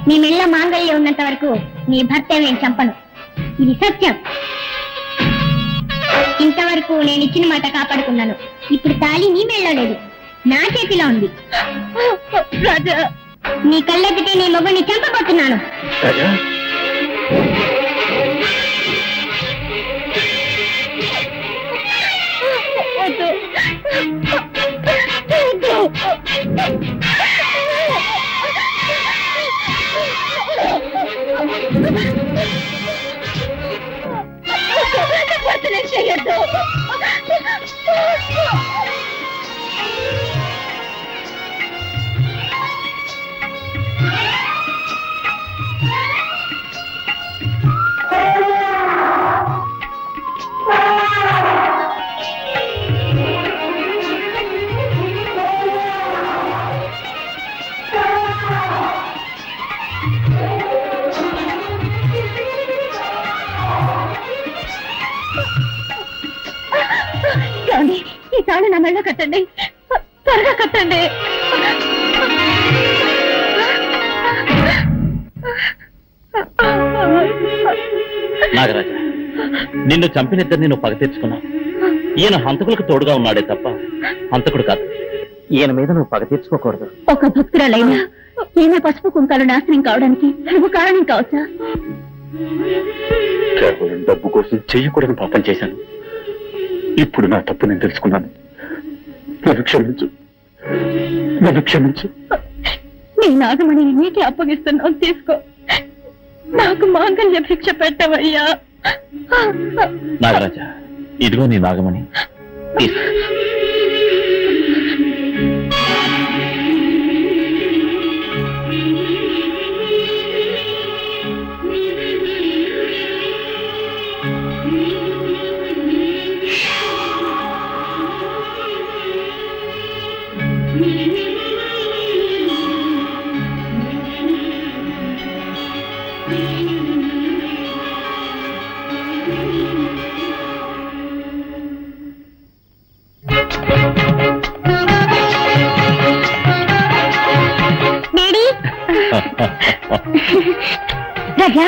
నీ మెళ్ళ మాంగళ్యం ఉన్నంత వరకు నీ భర్త నేను చంపను. ఇది సత్యం. ఇంతవరకు నేను ఇచ్చిన మాట కాపాడుకున్నాను. ఇప్పుడు తాళి నీ మెళ్ళో లేదు, నా చేతిలో ఉంది. రాజా, నీ కళ్ళెత్తితే నీ మొగుడిని చంపబోతున్నాను. ఈ తాళి నా మెళ్ళ కట్టండి, త్వరగా కట్టండి. నాగరాజా, నిన్ను చంపినిద్దరిని నువ్వు పగ తీర్చుకున్నావు. ఈయన హంతకులకు తోడుగా ఉన్నాడే తప్ప హంతకుడు కాదు. ఈయన మీద నువ్వు పగ తీర్చుకోకూడదు. ఒక భక్తురాలైనా ఈమె పసుపు కుంకాలు నాశనం కావడానికి నువ్వు కారణం కావచ్చా? కేవలం డబ్బు కోసం చెయ్యకూడని పాపం చేశాను. ఇప్పుడు నా తప్పు నేను తెలుసుకున్నాను. నన్ను క్షమించు, నన్ను క్షమించు. నీ నాగమణిని నీకే అప్పగిస్తున్నావు, తీసుకో. నాకు మాంగళ్య భిక్ష పెట్టవయ్యా. నాగరాజా, ఇదిగో నీ నాగమణి. రాజా